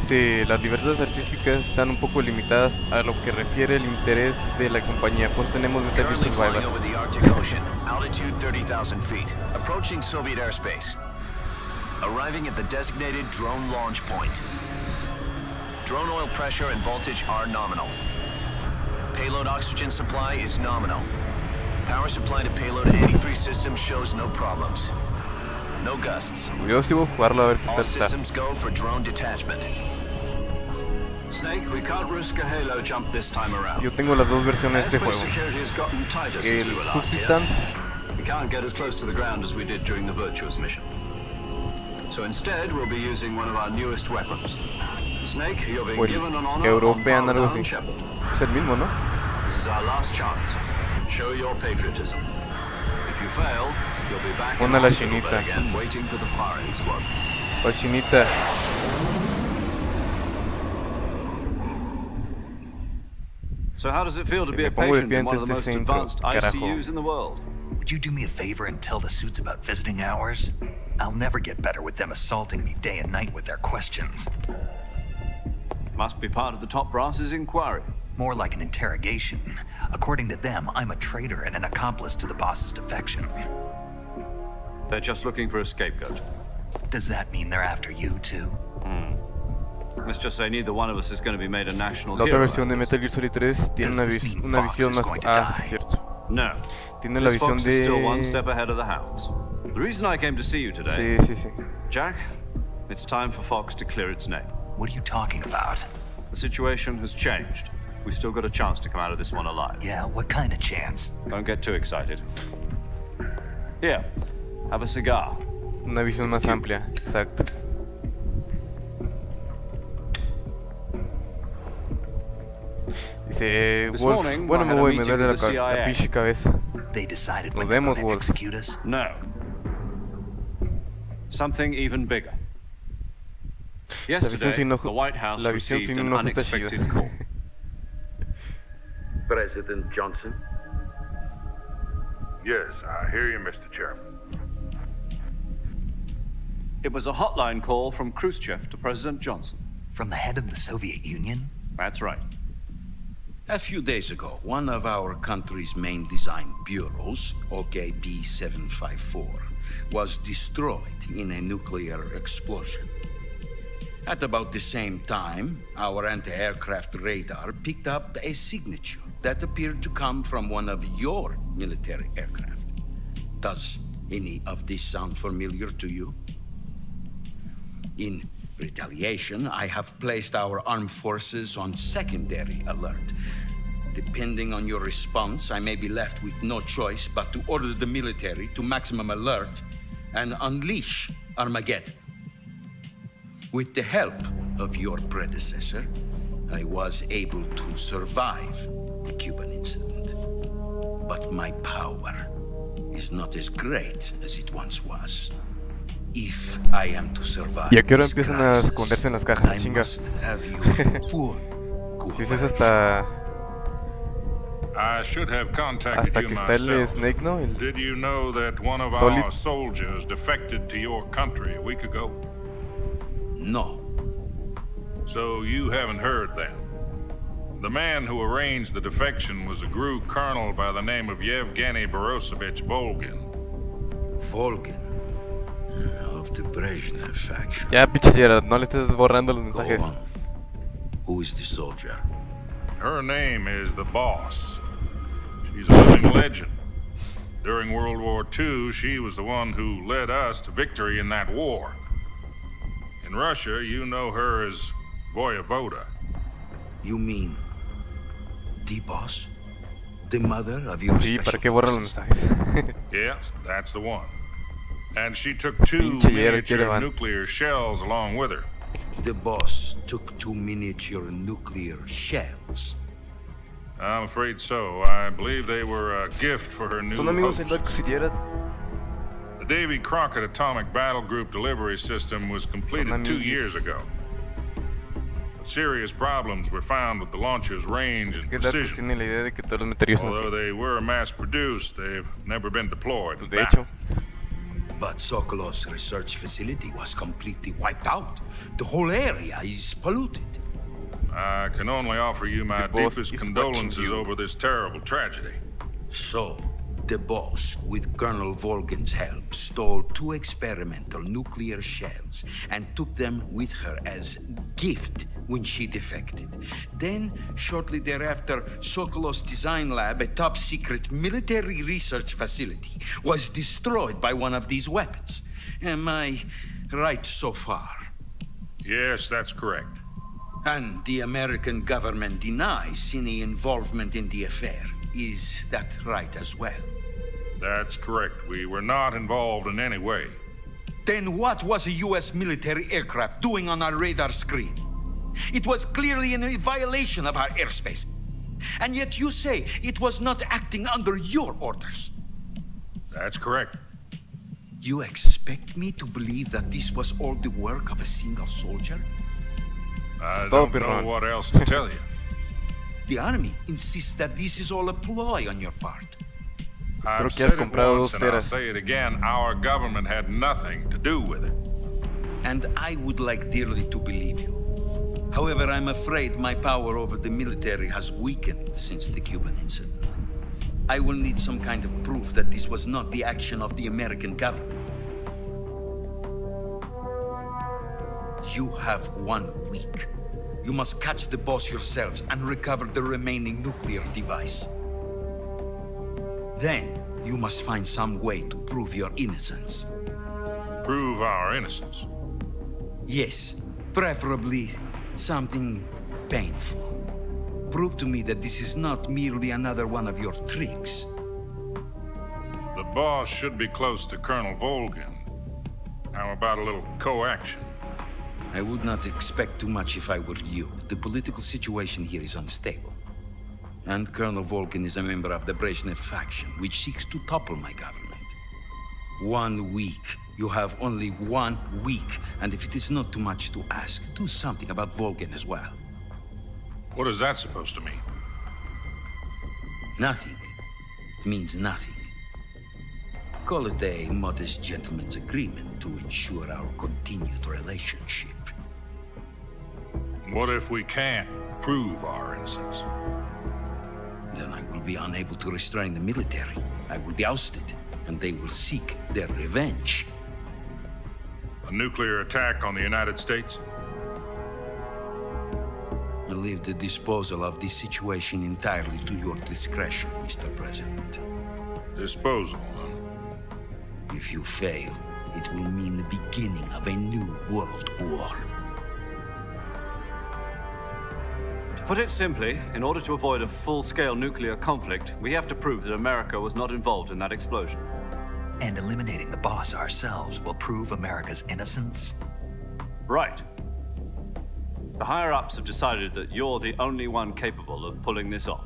[SPEAKER 1] Dice, las libertades artísticas están un poco limitadas a lo que refiere el interés de la compañía, pues tenemos Metal Gear
[SPEAKER 13] Currently flying
[SPEAKER 1] Survival.
[SPEAKER 13] over the Arctic Ocean, altitude 30,000 feet, approaching Soviet airspace. Arriving at the designated drone launch point. Drone oil pressure and voltage are nominal. Payload oxygen supply is nominal. Power supply to payload antifreeze system shows no problems. No gusts.
[SPEAKER 1] Yo sí voy a jugarlo a ver qué
[SPEAKER 13] All
[SPEAKER 1] tal está.
[SPEAKER 13] systems go for drone detachment.
[SPEAKER 4] Snake, we can't risk a halo jump this time around.
[SPEAKER 1] Yo tengo las dos versiones de
[SPEAKER 4] Airspace
[SPEAKER 1] juego.
[SPEAKER 4] security has gotten tighter since we
[SPEAKER 1] El
[SPEAKER 4] were last here.
[SPEAKER 1] Subsistance
[SPEAKER 4] We can't get as close to the ground as we did during the Virtuosa mission. So instead, we'll be using one of our newest weapons. Snake, you're being
[SPEAKER 1] o
[SPEAKER 4] given an
[SPEAKER 1] el
[SPEAKER 4] honor
[SPEAKER 1] European,
[SPEAKER 4] on
[SPEAKER 1] algo
[SPEAKER 4] Paladin
[SPEAKER 1] así.
[SPEAKER 4] Shepherd.
[SPEAKER 1] Es el mismo, ¿no?
[SPEAKER 4] This is our last chance. Show your patriotism. If you fail, you'll be back in
[SPEAKER 1] Pon a la
[SPEAKER 4] hospital bed
[SPEAKER 1] chinita.
[SPEAKER 4] again, waiting for the firing squad.
[SPEAKER 1] O chinita.
[SPEAKER 4] So how does it feel to be
[SPEAKER 1] Me
[SPEAKER 4] a
[SPEAKER 1] pongo de
[SPEAKER 4] patient
[SPEAKER 1] pie
[SPEAKER 4] in one
[SPEAKER 1] ante
[SPEAKER 4] of the most
[SPEAKER 1] este centro,
[SPEAKER 4] advanced
[SPEAKER 1] carajo.
[SPEAKER 4] ICUs in the world?
[SPEAKER 2] Would you do me a favor and tell the suits about visiting hours? I'll never get better with them assaulting me day and night with their questions.
[SPEAKER 4] Must be part of the top brass's inquiry.
[SPEAKER 2] More like an interrogation. According to them, I'm a traitor and an accomplice to the boss's defection.
[SPEAKER 4] They're just looking for a scapegoat.
[SPEAKER 2] Does that mean they're after you too?
[SPEAKER 4] Let's just say neither one of us is going to be made a national
[SPEAKER 1] La otra
[SPEAKER 4] hero.
[SPEAKER 1] versión de Metal Gear Solid 3 tiene
[SPEAKER 2] Does
[SPEAKER 1] una,
[SPEAKER 2] this mean
[SPEAKER 1] una
[SPEAKER 2] Fox
[SPEAKER 1] visión
[SPEAKER 2] is
[SPEAKER 1] más...
[SPEAKER 2] going to
[SPEAKER 1] Ah,
[SPEAKER 2] die?
[SPEAKER 1] sí, cierto.
[SPEAKER 4] No.
[SPEAKER 1] Tiene la
[SPEAKER 4] This
[SPEAKER 1] visión
[SPEAKER 4] Fox is still one
[SPEAKER 1] de...
[SPEAKER 4] step ahead of the hounds. The reason I came to see you today,
[SPEAKER 1] Sí, sí, sí.
[SPEAKER 4] Jack, it's time for Fox to clear its name.
[SPEAKER 2] What are you talking about?
[SPEAKER 4] The situation has changed. We still got a chance to come out of this one alive.
[SPEAKER 2] Yeah, what kind of chance?
[SPEAKER 4] Don't get too excited. Here, have a cigar.
[SPEAKER 1] Una visión más amplia, exacto. Dice
[SPEAKER 4] This
[SPEAKER 1] Wolf,
[SPEAKER 4] morning,
[SPEAKER 1] bueno
[SPEAKER 4] I
[SPEAKER 1] me
[SPEAKER 4] had a
[SPEAKER 1] voy, me
[SPEAKER 4] meeting
[SPEAKER 1] duele
[SPEAKER 4] with the
[SPEAKER 1] la
[SPEAKER 4] CIA.
[SPEAKER 1] pinche cabeza.
[SPEAKER 2] They decided when
[SPEAKER 1] Nos
[SPEAKER 2] they're
[SPEAKER 1] vemos,
[SPEAKER 2] going to
[SPEAKER 1] Wolf.
[SPEAKER 2] execute us?
[SPEAKER 4] No. Something even bigger.
[SPEAKER 1] La visión
[SPEAKER 4] Yesterday,
[SPEAKER 1] sin
[SPEAKER 4] the
[SPEAKER 1] ojo,
[SPEAKER 4] White House
[SPEAKER 1] la visión
[SPEAKER 4] received
[SPEAKER 1] sin
[SPEAKER 4] an
[SPEAKER 1] un ojo está chida.
[SPEAKER 4] unexpected call.
[SPEAKER 14] President Johnson? Yes, I hear you, Mr. Chairman.
[SPEAKER 4] It was a hotline call from Khrushchev to President Johnson.
[SPEAKER 2] From the head of the Soviet Union?
[SPEAKER 4] That's right.
[SPEAKER 9] A few days ago, one of our country's main design bureaus, OKB 754, was destroyed in a nuclear explosion. At about the same time, our anti-aircraft radar picked up a signature that appeared to come from one of your military aircraft. Does any of this sound familiar to you? In retaliation, I have placed our armed forces on secondary alert. Depending on your response, I may be left with no choice but to order the military to maximum alert and unleash Armageddon. With the help of your predecessor, I was able to survive the Cuban incident. But my power is not as great as it once was. If I am to survive
[SPEAKER 1] ¿Y a qué hora
[SPEAKER 4] this
[SPEAKER 1] empiezan a
[SPEAKER 4] crisis,
[SPEAKER 1] esconderse en las cajas?
[SPEAKER 4] I
[SPEAKER 1] Chinga.
[SPEAKER 4] must have your full
[SPEAKER 1] Si es hasta...
[SPEAKER 15] I should have contacted
[SPEAKER 1] Hasta
[SPEAKER 15] you
[SPEAKER 1] que está el
[SPEAKER 15] myself.
[SPEAKER 1] Snake, ¿no? El
[SPEAKER 15] Did you know that one of
[SPEAKER 1] Solid.
[SPEAKER 15] our soldiers defected to your country a week ago?
[SPEAKER 9] No.
[SPEAKER 15] So you haven't heard then. The man who arranged the defection was a GRU colonel by the name of Yevgeny Borosovich Volgin.
[SPEAKER 9] Volgin. Of the Brezhnev faction.
[SPEAKER 1] Ya, pinche Gerard, no le estés borrando los
[SPEAKER 9] Go
[SPEAKER 1] mensajes.
[SPEAKER 9] on. Who is the soldier?
[SPEAKER 15] Her name is the Boss. She's a living legend. During World War II, she was the one who led us to victory in that war. In Russia, you know her as Voyevoda.
[SPEAKER 9] You mean the boss? The mother of your
[SPEAKER 1] Sí, ¿para
[SPEAKER 9] special
[SPEAKER 1] qué borran los
[SPEAKER 9] forces?
[SPEAKER 1] mensajes?
[SPEAKER 15] Yes, that's the one. And she took two
[SPEAKER 1] Pinche Gerard, ¿qué le
[SPEAKER 15] miniature
[SPEAKER 1] van?
[SPEAKER 15] nuclear shells along with her.
[SPEAKER 9] The boss took 2 miniature nuclear shells.
[SPEAKER 15] I'm afraid so. I believe they were a gift for her new
[SPEAKER 1] Son amigos
[SPEAKER 15] host.
[SPEAKER 1] de Lux y Gerard.
[SPEAKER 15] The Davy Crockett Atomic Battle Group delivery system was completed 2
[SPEAKER 1] amigos.
[SPEAKER 15] years ago. But serious problems were found with the launcher's range and
[SPEAKER 1] Que Lux
[SPEAKER 15] precision.
[SPEAKER 1] tiene la idea de que todos los meteoros son
[SPEAKER 15] Although
[SPEAKER 1] así.
[SPEAKER 15] they were mass-produced, they've never been deployed.
[SPEAKER 1] Pues
[SPEAKER 15] in
[SPEAKER 1] de
[SPEAKER 15] battle.
[SPEAKER 1] hecho,
[SPEAKER 9] But Sokolov's research facility was completely wiped out. The whole area is polluted.
[SPEAKER 15] I can only offer you my
[SPEAKER 1] The boss
[SPEAKER 15] deepest
[SPEAKER 1] is
[SPEAKER 15] condolences
[SPEAKER 1] watching you.
[SPEAKER 15] over this terrible tragedy.
[SPEAKER 9] So, the boss, with Colonel Volgin's help, stole 2 experimental nuclear shells and took them with her as gift when she defected. Then, shortly thereafter, Sokolov's design lab, a top-secret military research facility, was destroyed by one of these weapons. Am I right so far?
[SPEAKER 15] Yes, that's correct.
[SPEAKER 9] And the American government denies any involvement in the affair. Is that right as well?
[SPEAKER 15] That's correct. We were not involved in any way.
[SPEAKER 9] Then what was a US military aircraft doing on our radar screen? It was clearly in a violation of our airspace. And yet you say it was not acting under your orders.
[SPEAKER 15] That's correct.
[SPEAKER 9] You expect me to believe that this was all the work of a single soldier?
[SPEAKER 15] I don't know what else to tell you.
[SPEAKER 9] The army insists that this is all a ploy on your part.
[SPEAKER 15] I've
[SPEAKER 1] que has
[SPEAKER 15] said it
[SPEAKER 1] comprado
[SPEAKER 15] once
[SPEAKER 1] dos
[SPEAKER 15] and I'll
[SPEAKER 1] teras.
[SPEAKER 15] say it again, our government had nothing to do with it.
[SPEAKER 9] And I would like dearly to believe you. However, I'm afraid my power over the military has weakened since the Cuban incident. I will need some kind of proof that this was not the action of the American government. You have 1 week. You must catch the boss yourselves and recover the remaining nuclear device. Then, you must find some way to prove your innocence.
[SPEAKER 15] Prove our innocence?
[SPEAKER 9] Yes, preferably something painful. Prove to me that this is not merely another one of your tricks.
[SPEAKER 15] The boss should be close to Colonel Volgin. How about a little coaction?
[SPEAKER 9] I would not expect too much if I were you. The political situation here is unstable. And Colonel Volgin is a member of the Brezhnev faction, which seeks to topple my government. 1 week. You have only 1 week. And if it is not too much to ask, do something about Volgin as well.
[SPEAKER 15] What is that supposed to mean?
[SPEAKER 9] Nothing. It means nothing. Call it a modest gentleman's agreement to ensure our continued relationship.
[SPEAKER 15] What if we can't prove our innocence?
[SPEAKER 9] Then I will be unable to restrain the military. I will be ousted, and they will seek their revenge.
[SPEAKER 15] A nuclear attack on the United States?
[SPEAKER 9] I leave the disposal of this situation entirely to your discretion, Mr. President.
[SPEAKER 15] Disposal, huh?
[SPEAKER 9] If you fail, it will mean the beginning of a new world war.
[SPEAKER 4] To put it simply, in order to avoid a full-scale nuclear conflict, we have to prove that America was not involved in that explosion.
[SPEAKER 2] And eliminating the boss ourselves will prove America's innocence?
[SPEAKER 4] Right. The higher-ups have decided that you're the only one capable of pulling this off.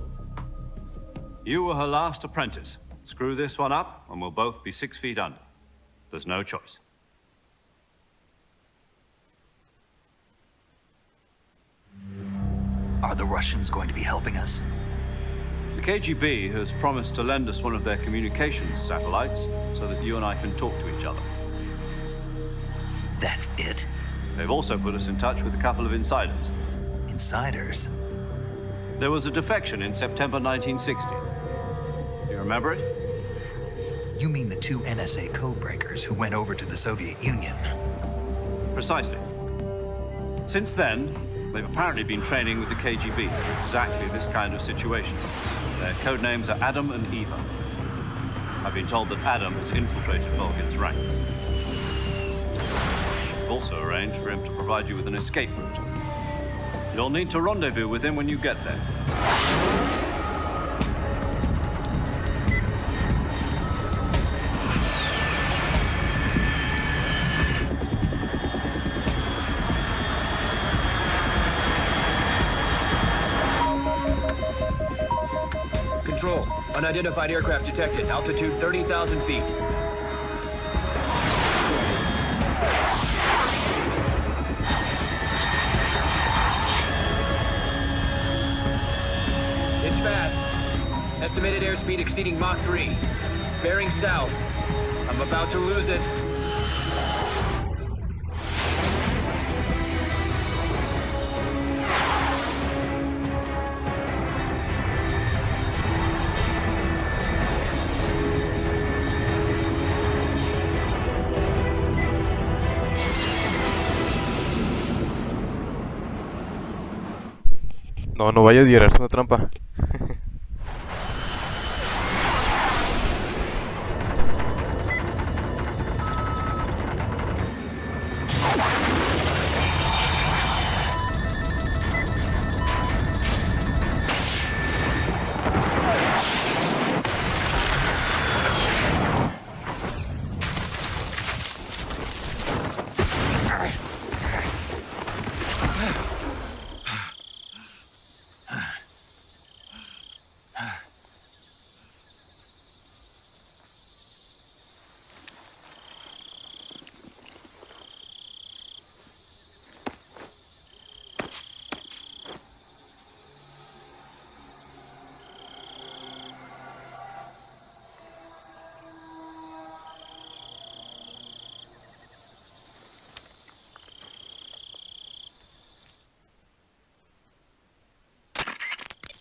[SPEAKER 4] You were her last apprentice. Screw this one up, and we'll both be 6 feet under. There's no choice.
[SPEAKER 2] Are the Russians going to be helping us?
[SPEAKER 4] The KGB has promised to lend us one of their communications satellites so that you and I can talk to each other.
[SPEAKER 2] That's it?
[SPEAKER 4] They've also put us in touch with a couple of insiders.
[SPEAKER 2] Insiders?
[SPEAKER 4] There was a defection in September 1960. Do you remember it?
[SPEAKER 2] You mean the 2 NSA codebreakers who went over to the Soviet Union?
[SPEAKER 4] Precisely. Since then, they've apparently been training with the KGB for exactly this kind of situation. Their code names are Adam and Eva. I've been told that Adam has infiltrated Volgin's ranks. We've also arranged for him to provide you with an escape route. You'll need to rendezvous with him when you get there.
[SPEAKER 5] Control. Unidentified aircraft detected. Altitude 30,000 feet. It's fast. Estimated airspeed exceeding Mach 3. Bearing south.
[SPEAKER 10] I'm about to lose it.
[SPEAKER 1] No, no vaya a tirarse una trampa.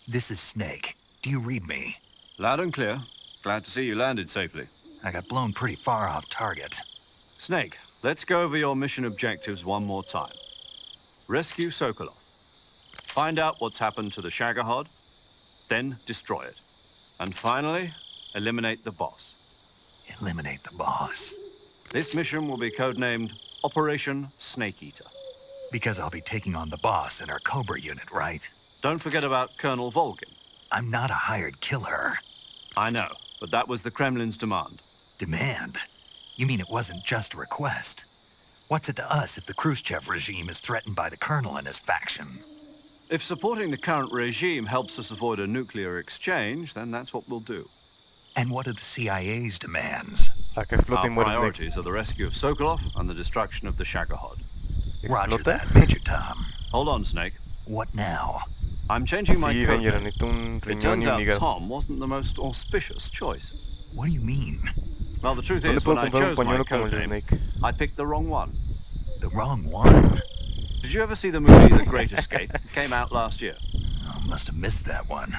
[SPEAKER 2] This is Snake. Do you read me?
[SPEAKER 4] Loud and clear. Glad to see you landed safely.
[SPEAKER 2] I got blown pretty far off target.
[SPEAKER 4] Snake, let's go over your mission objectives one more time. Rescue Sokolov. Find out what's happened to the Shagohod, then destroy it. And finally, eliminate the boss.
[SPEAKER 2] Eliminate the boss?
[SPEAKER 4] This mission will be codenamed Operation Snake Eater.
[SPEAKER 2] Because I'll be taking on the boss in our Cobra unit, right?
[SPEAKER 4] Don't forget about Colonel Volgin.
[SPEAKER 2] I'm not a hired killer.
[SPEAKER 4] I know, but that was the Kremlin's demand.
[SPEAKER 2] Demand? You mean it wasn't just a request? What's it to us if the Khrushchev regime is threatened by the Colonel and his faction?
[SPEAKER 4] If supporting the current regime helps us avoid a nuclear exchange, then that's what we'll do.
[SPEAKER 2] And what are the CIA's demands?
[SPEAKER 4] Our priorities are the rescue of Sokolov and the destruction of the Shagohod.
[SPEAKER 2] Roger that, Major Tom.
[SPEAKER 4] Hold on, Snake.
[SPEAKER 2] What now?
[SPEAKER 4] I'm changing my
[SPEAKER 1] Sí,
[SPEAKER 4] code
[SPEAKER 1] danger,
[SPEAKER 4] name.
[SPEAKER 1] necesito un
[SPEAKER 4] It
[SPEAKER 1] riñón
[SPEAKER 4] turns
[SPEAKER 1] y un
[SPEAKER 4] out
[SPEAKER 1] hígado.
[SPEAKER 4] Tom wasn't the most auspicious choice.
[SPEAKER 2] What do you mean?
[SPEAKER 4] Well, the truth
[SPEAKER 1] No le
[SPEAKER 4] is, when
[SPEAKER 1] puedo
[SPEAKER 4] I
[SPEAKER 1] comprar un
[SPEAKER 4] chose my
[SPEAKER 1] pañuelo como
[SPEAKER 4] code
[SPEAKER 1] el de
[SPEAKER 4] name,
[SPEAKER 1] Snake.
[SPEAKER 4] I picked the wrong one.
[SPEAKER 2] The wrong one?
[SPEAKER 4] Did you ever see the movie The Great Escape? It came out last year.
[SPEAKER 2] Oh, must have missed that one.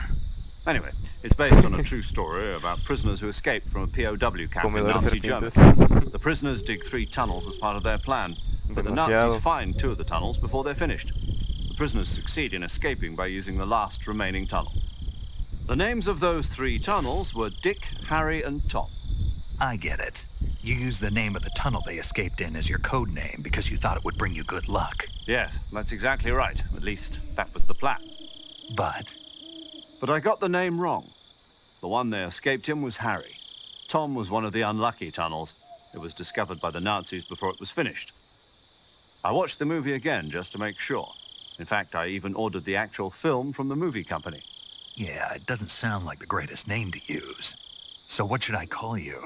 [SPEAKER 4] Anyway, it's based on a true story about prisoners who escaped from a POW camp in
[SPEAKER 1] Comedores
[SPEAKER 4] Nazi
[SPEAKER 1] serpientes.
[SPEAKER 4] Germany. The prisoners dig 3 tunnels as part of their plan, but the
[SPEAKER 1] Demasiado.
[SPEAKER 4] Nazis find 2 of the tunnels before they're finished. The prisoners succeed in escaping by using the last remaining tunnel. The names of those 3 tunnels were Dick, Harry, and Tom.
[SPEAKER 2] I get it. You used the name of the tunnel they escaped in as your code name because you thought it would bring you good luck.
[SPEAKER 4] Yes, that's exactly right. At least, that was the plan.
[SPEAKER 2] But
[SPEAKER 4] I got the name wrong. The one they escaped in was Harry. Tom was one of the unlucky tunnels. It was discovered by the Nazis before it was finished. I watched the movie again just to make sure. In fact, I even ordered the actual film from the movie company.
[SPEAKER 2] yeah, it doesn't sound like the greatest name to use. So what should I call you?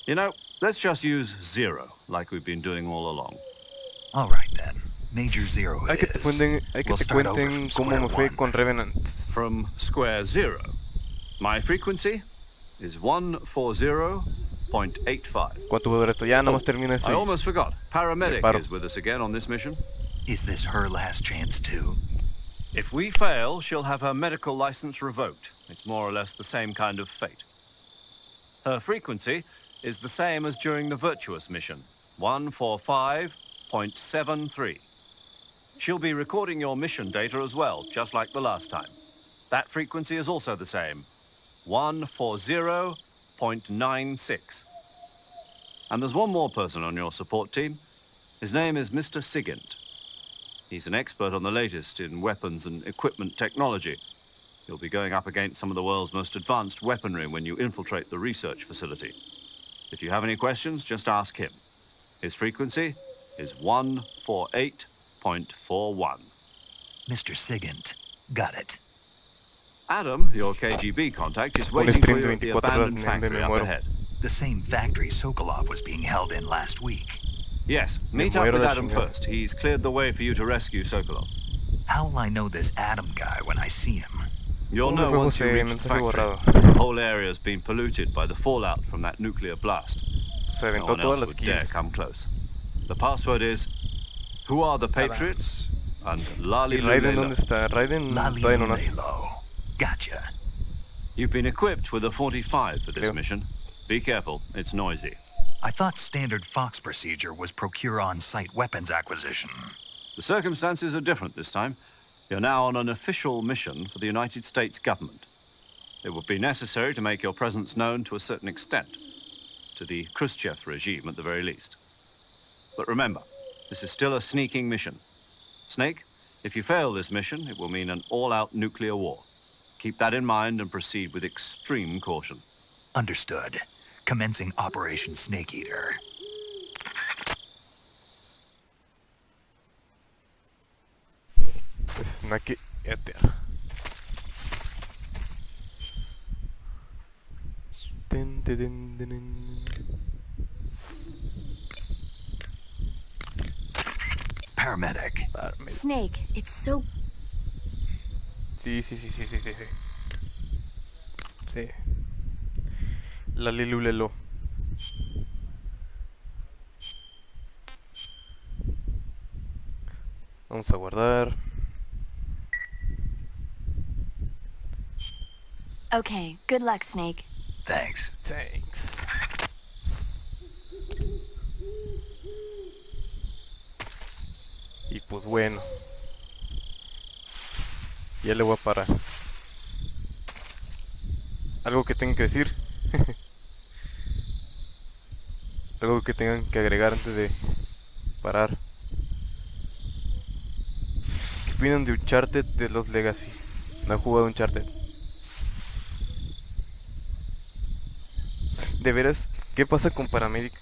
[SPEAKER 4] You know, let's just use Zero, like we've been doing all along.
[SPEAKER 2] All right then. Major Zero
[SPEAKER 1] Hay
[SPEAKER 2] it
[SPEAKER 1] que te
[SPEAKER 2] is.
[SPEAKER 1] cuenten, hay que
[SPEAKER 2] We'll
[SPEAKER 1] te
[SPEAKER 2] start over
[SPEAKER 1] cuenten
[SPEAKER 2] from
[SPEAKER 1] cómo
[SPEAKER 2] square
[SPEAKER 1] me fue
[SPEAKER 2] one.
[SPEAKER 1] con Revenant.
[SPEAKER 4] From square zero. My frequency is 140.85.
[SPEAKER 1] ¿Cuánto va a durar esto? Ya nomás termina
[SPEAKER 4] I
[SPEAKER 1] ese.
[SPEAKER 4] almost forgot. Paramedic
[SPEAKER 1] Paro.
[SPEAKER 4] is with us again on this mission.
[SPEAKER 2] Is this her last chance too?
[SPEAKER 4] If we fail, she'll have her medical license revoked. It's more or less the same kind of fate. Her frequency is the same as during the Virtuous mission, 145.73. She'll be recording your mission data as well, just like the last time. That frequency is also the same, 140.96. And there's one more person on your support team. His name is Mr. Sigint. He's an expert on the latest in weapons and equipment technology. You'll be going up against some of the world's most advanced weaponry when you infiltrate the research facility. If you have any questions, just ask him. His frequency is 148.41.
[SPEAKER 2] Mr. Sigint. Got it.
[SPEAKER 4] Adam, your KGB contact, is waiting for
[SPEAKER 1] stream
[SPEAKER 4] you
[SPEAKER 1] de
[SPEAKER 4] at the
[SPEAKER 1] 24 horas
[SPEAKER 4] abandoned
[SPEAKER 1] me
[SPEAKER 4] factory up
[SPEAKER 1] muero.
[SPEAKER 4] ahead.
[SPEAKER 2] The same factory Sokolov was being held in last week.
[SPEAKER 4] Yes,
[SPEAKER 1] Me
[SPEAKER 4] meet up
[SPEAKER 1] muero
[SPEAKER 4] with
[SPEAKER 1] de
[SPEAKER 4] Adam
[SPEAKER 1] chingada.
[SPEAKER 4] first. He's cleared the way for you to rescue Sokolov.
[SPEAKER 2] How will I know this Adam guy when I see him?
[SPEAKER 4] You'll know
[SPEAKER 1] Mensaje
[SPEAKER 4] once you reach the
[SPEAKER 1] mensaje
[SPEAKER 4] factory.
[SPEAKER 1] borrado.
[SPEAKER 4] The whole area's been polluted by the fallout from that nuclear blast.
[SPEAKER 1] Se
[SPEAKER 4] No
[SPEAKER 1] aventó
[SPEAKER 4] one
[SPEAKER 1] todas
[SPEAKER 4] else
[SPEAKER 1] las
[SPEAKER 4] would dare
[SPEAKER 1] kills.
[SPEAKER 4] come close. The password is, who are the Patriots? And Lali
[SPEAKER 1] ¿Y Raiden dónde
[SPEAKER 4] Lulelo.
[SPEAKER 1] está? Raiden
[SPEAKER 2] Lali
[SPEAKER 1] todavía no nace.
[SPEAKER 2] Lulelo. Gotcha.
[SPEAKER 4] You've been equipped with a 45 for this
[SPEAKER 1] Creo.
[SPEAKER 4] mission. Be careful, it's noisy.
[SPEAKER 2] I thought standard Fox procedure was procure on-site weapons acquisition.
[SPEAKER 4] The circumstances are different this time. You're now on an official mission for the United States government. It would be necessary to make your presence known to a certain extent, to the Khrushchev regime at the very least. But remember, this is still a sneaking mission. Snake, if you fail this mission, it will mean an all-out nuclear war. Keep that in mind and proceed with extreme caution.
[SPEAKER 2] Understood. Commencing Operation Snake Eater.
[SPEAKER 1] Snake Eater. Din, din, din, din, din.
[SPEAKER 2] Paramedic.
[SPEAKER 7] Snake, it's so...
[SPEAKER 1] Sí. Sí. Lali Lulelo. Vamos a guardar.
[SPEAKER 7] Okay, good luck, Snake.
[SPEAKER 2] Thanks.
[SPEAKER 1] Thanks. Y pues bueno. Ya le voy a parar. Algo que tengan que decir. Algo que tengan que agregar antes de parar. ¿Qué opinan de Uncharted de los Legacy? No he jugado Uncharted. De veras, ¿qué pasa con Paramedic?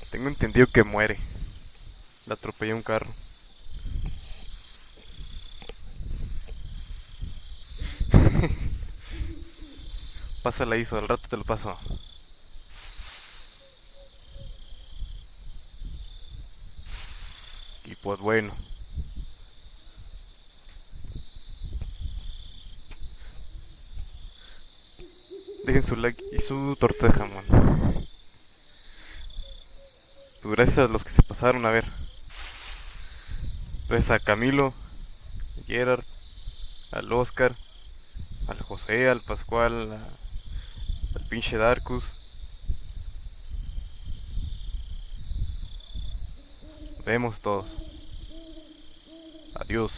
[SPEAKER 1] Tengo entendido que muere. La atropella un carro. Pásala, ISO, al rato te lo paso. Y pues bueno. Dejen su like y su torta de jamón. Pues gracias a los que se pasaron a ver. Gracias a Camilo, a Gerard, al Oscar, al José, al Pascual, al pinche Darkus. Nos vemos todos. Adiós.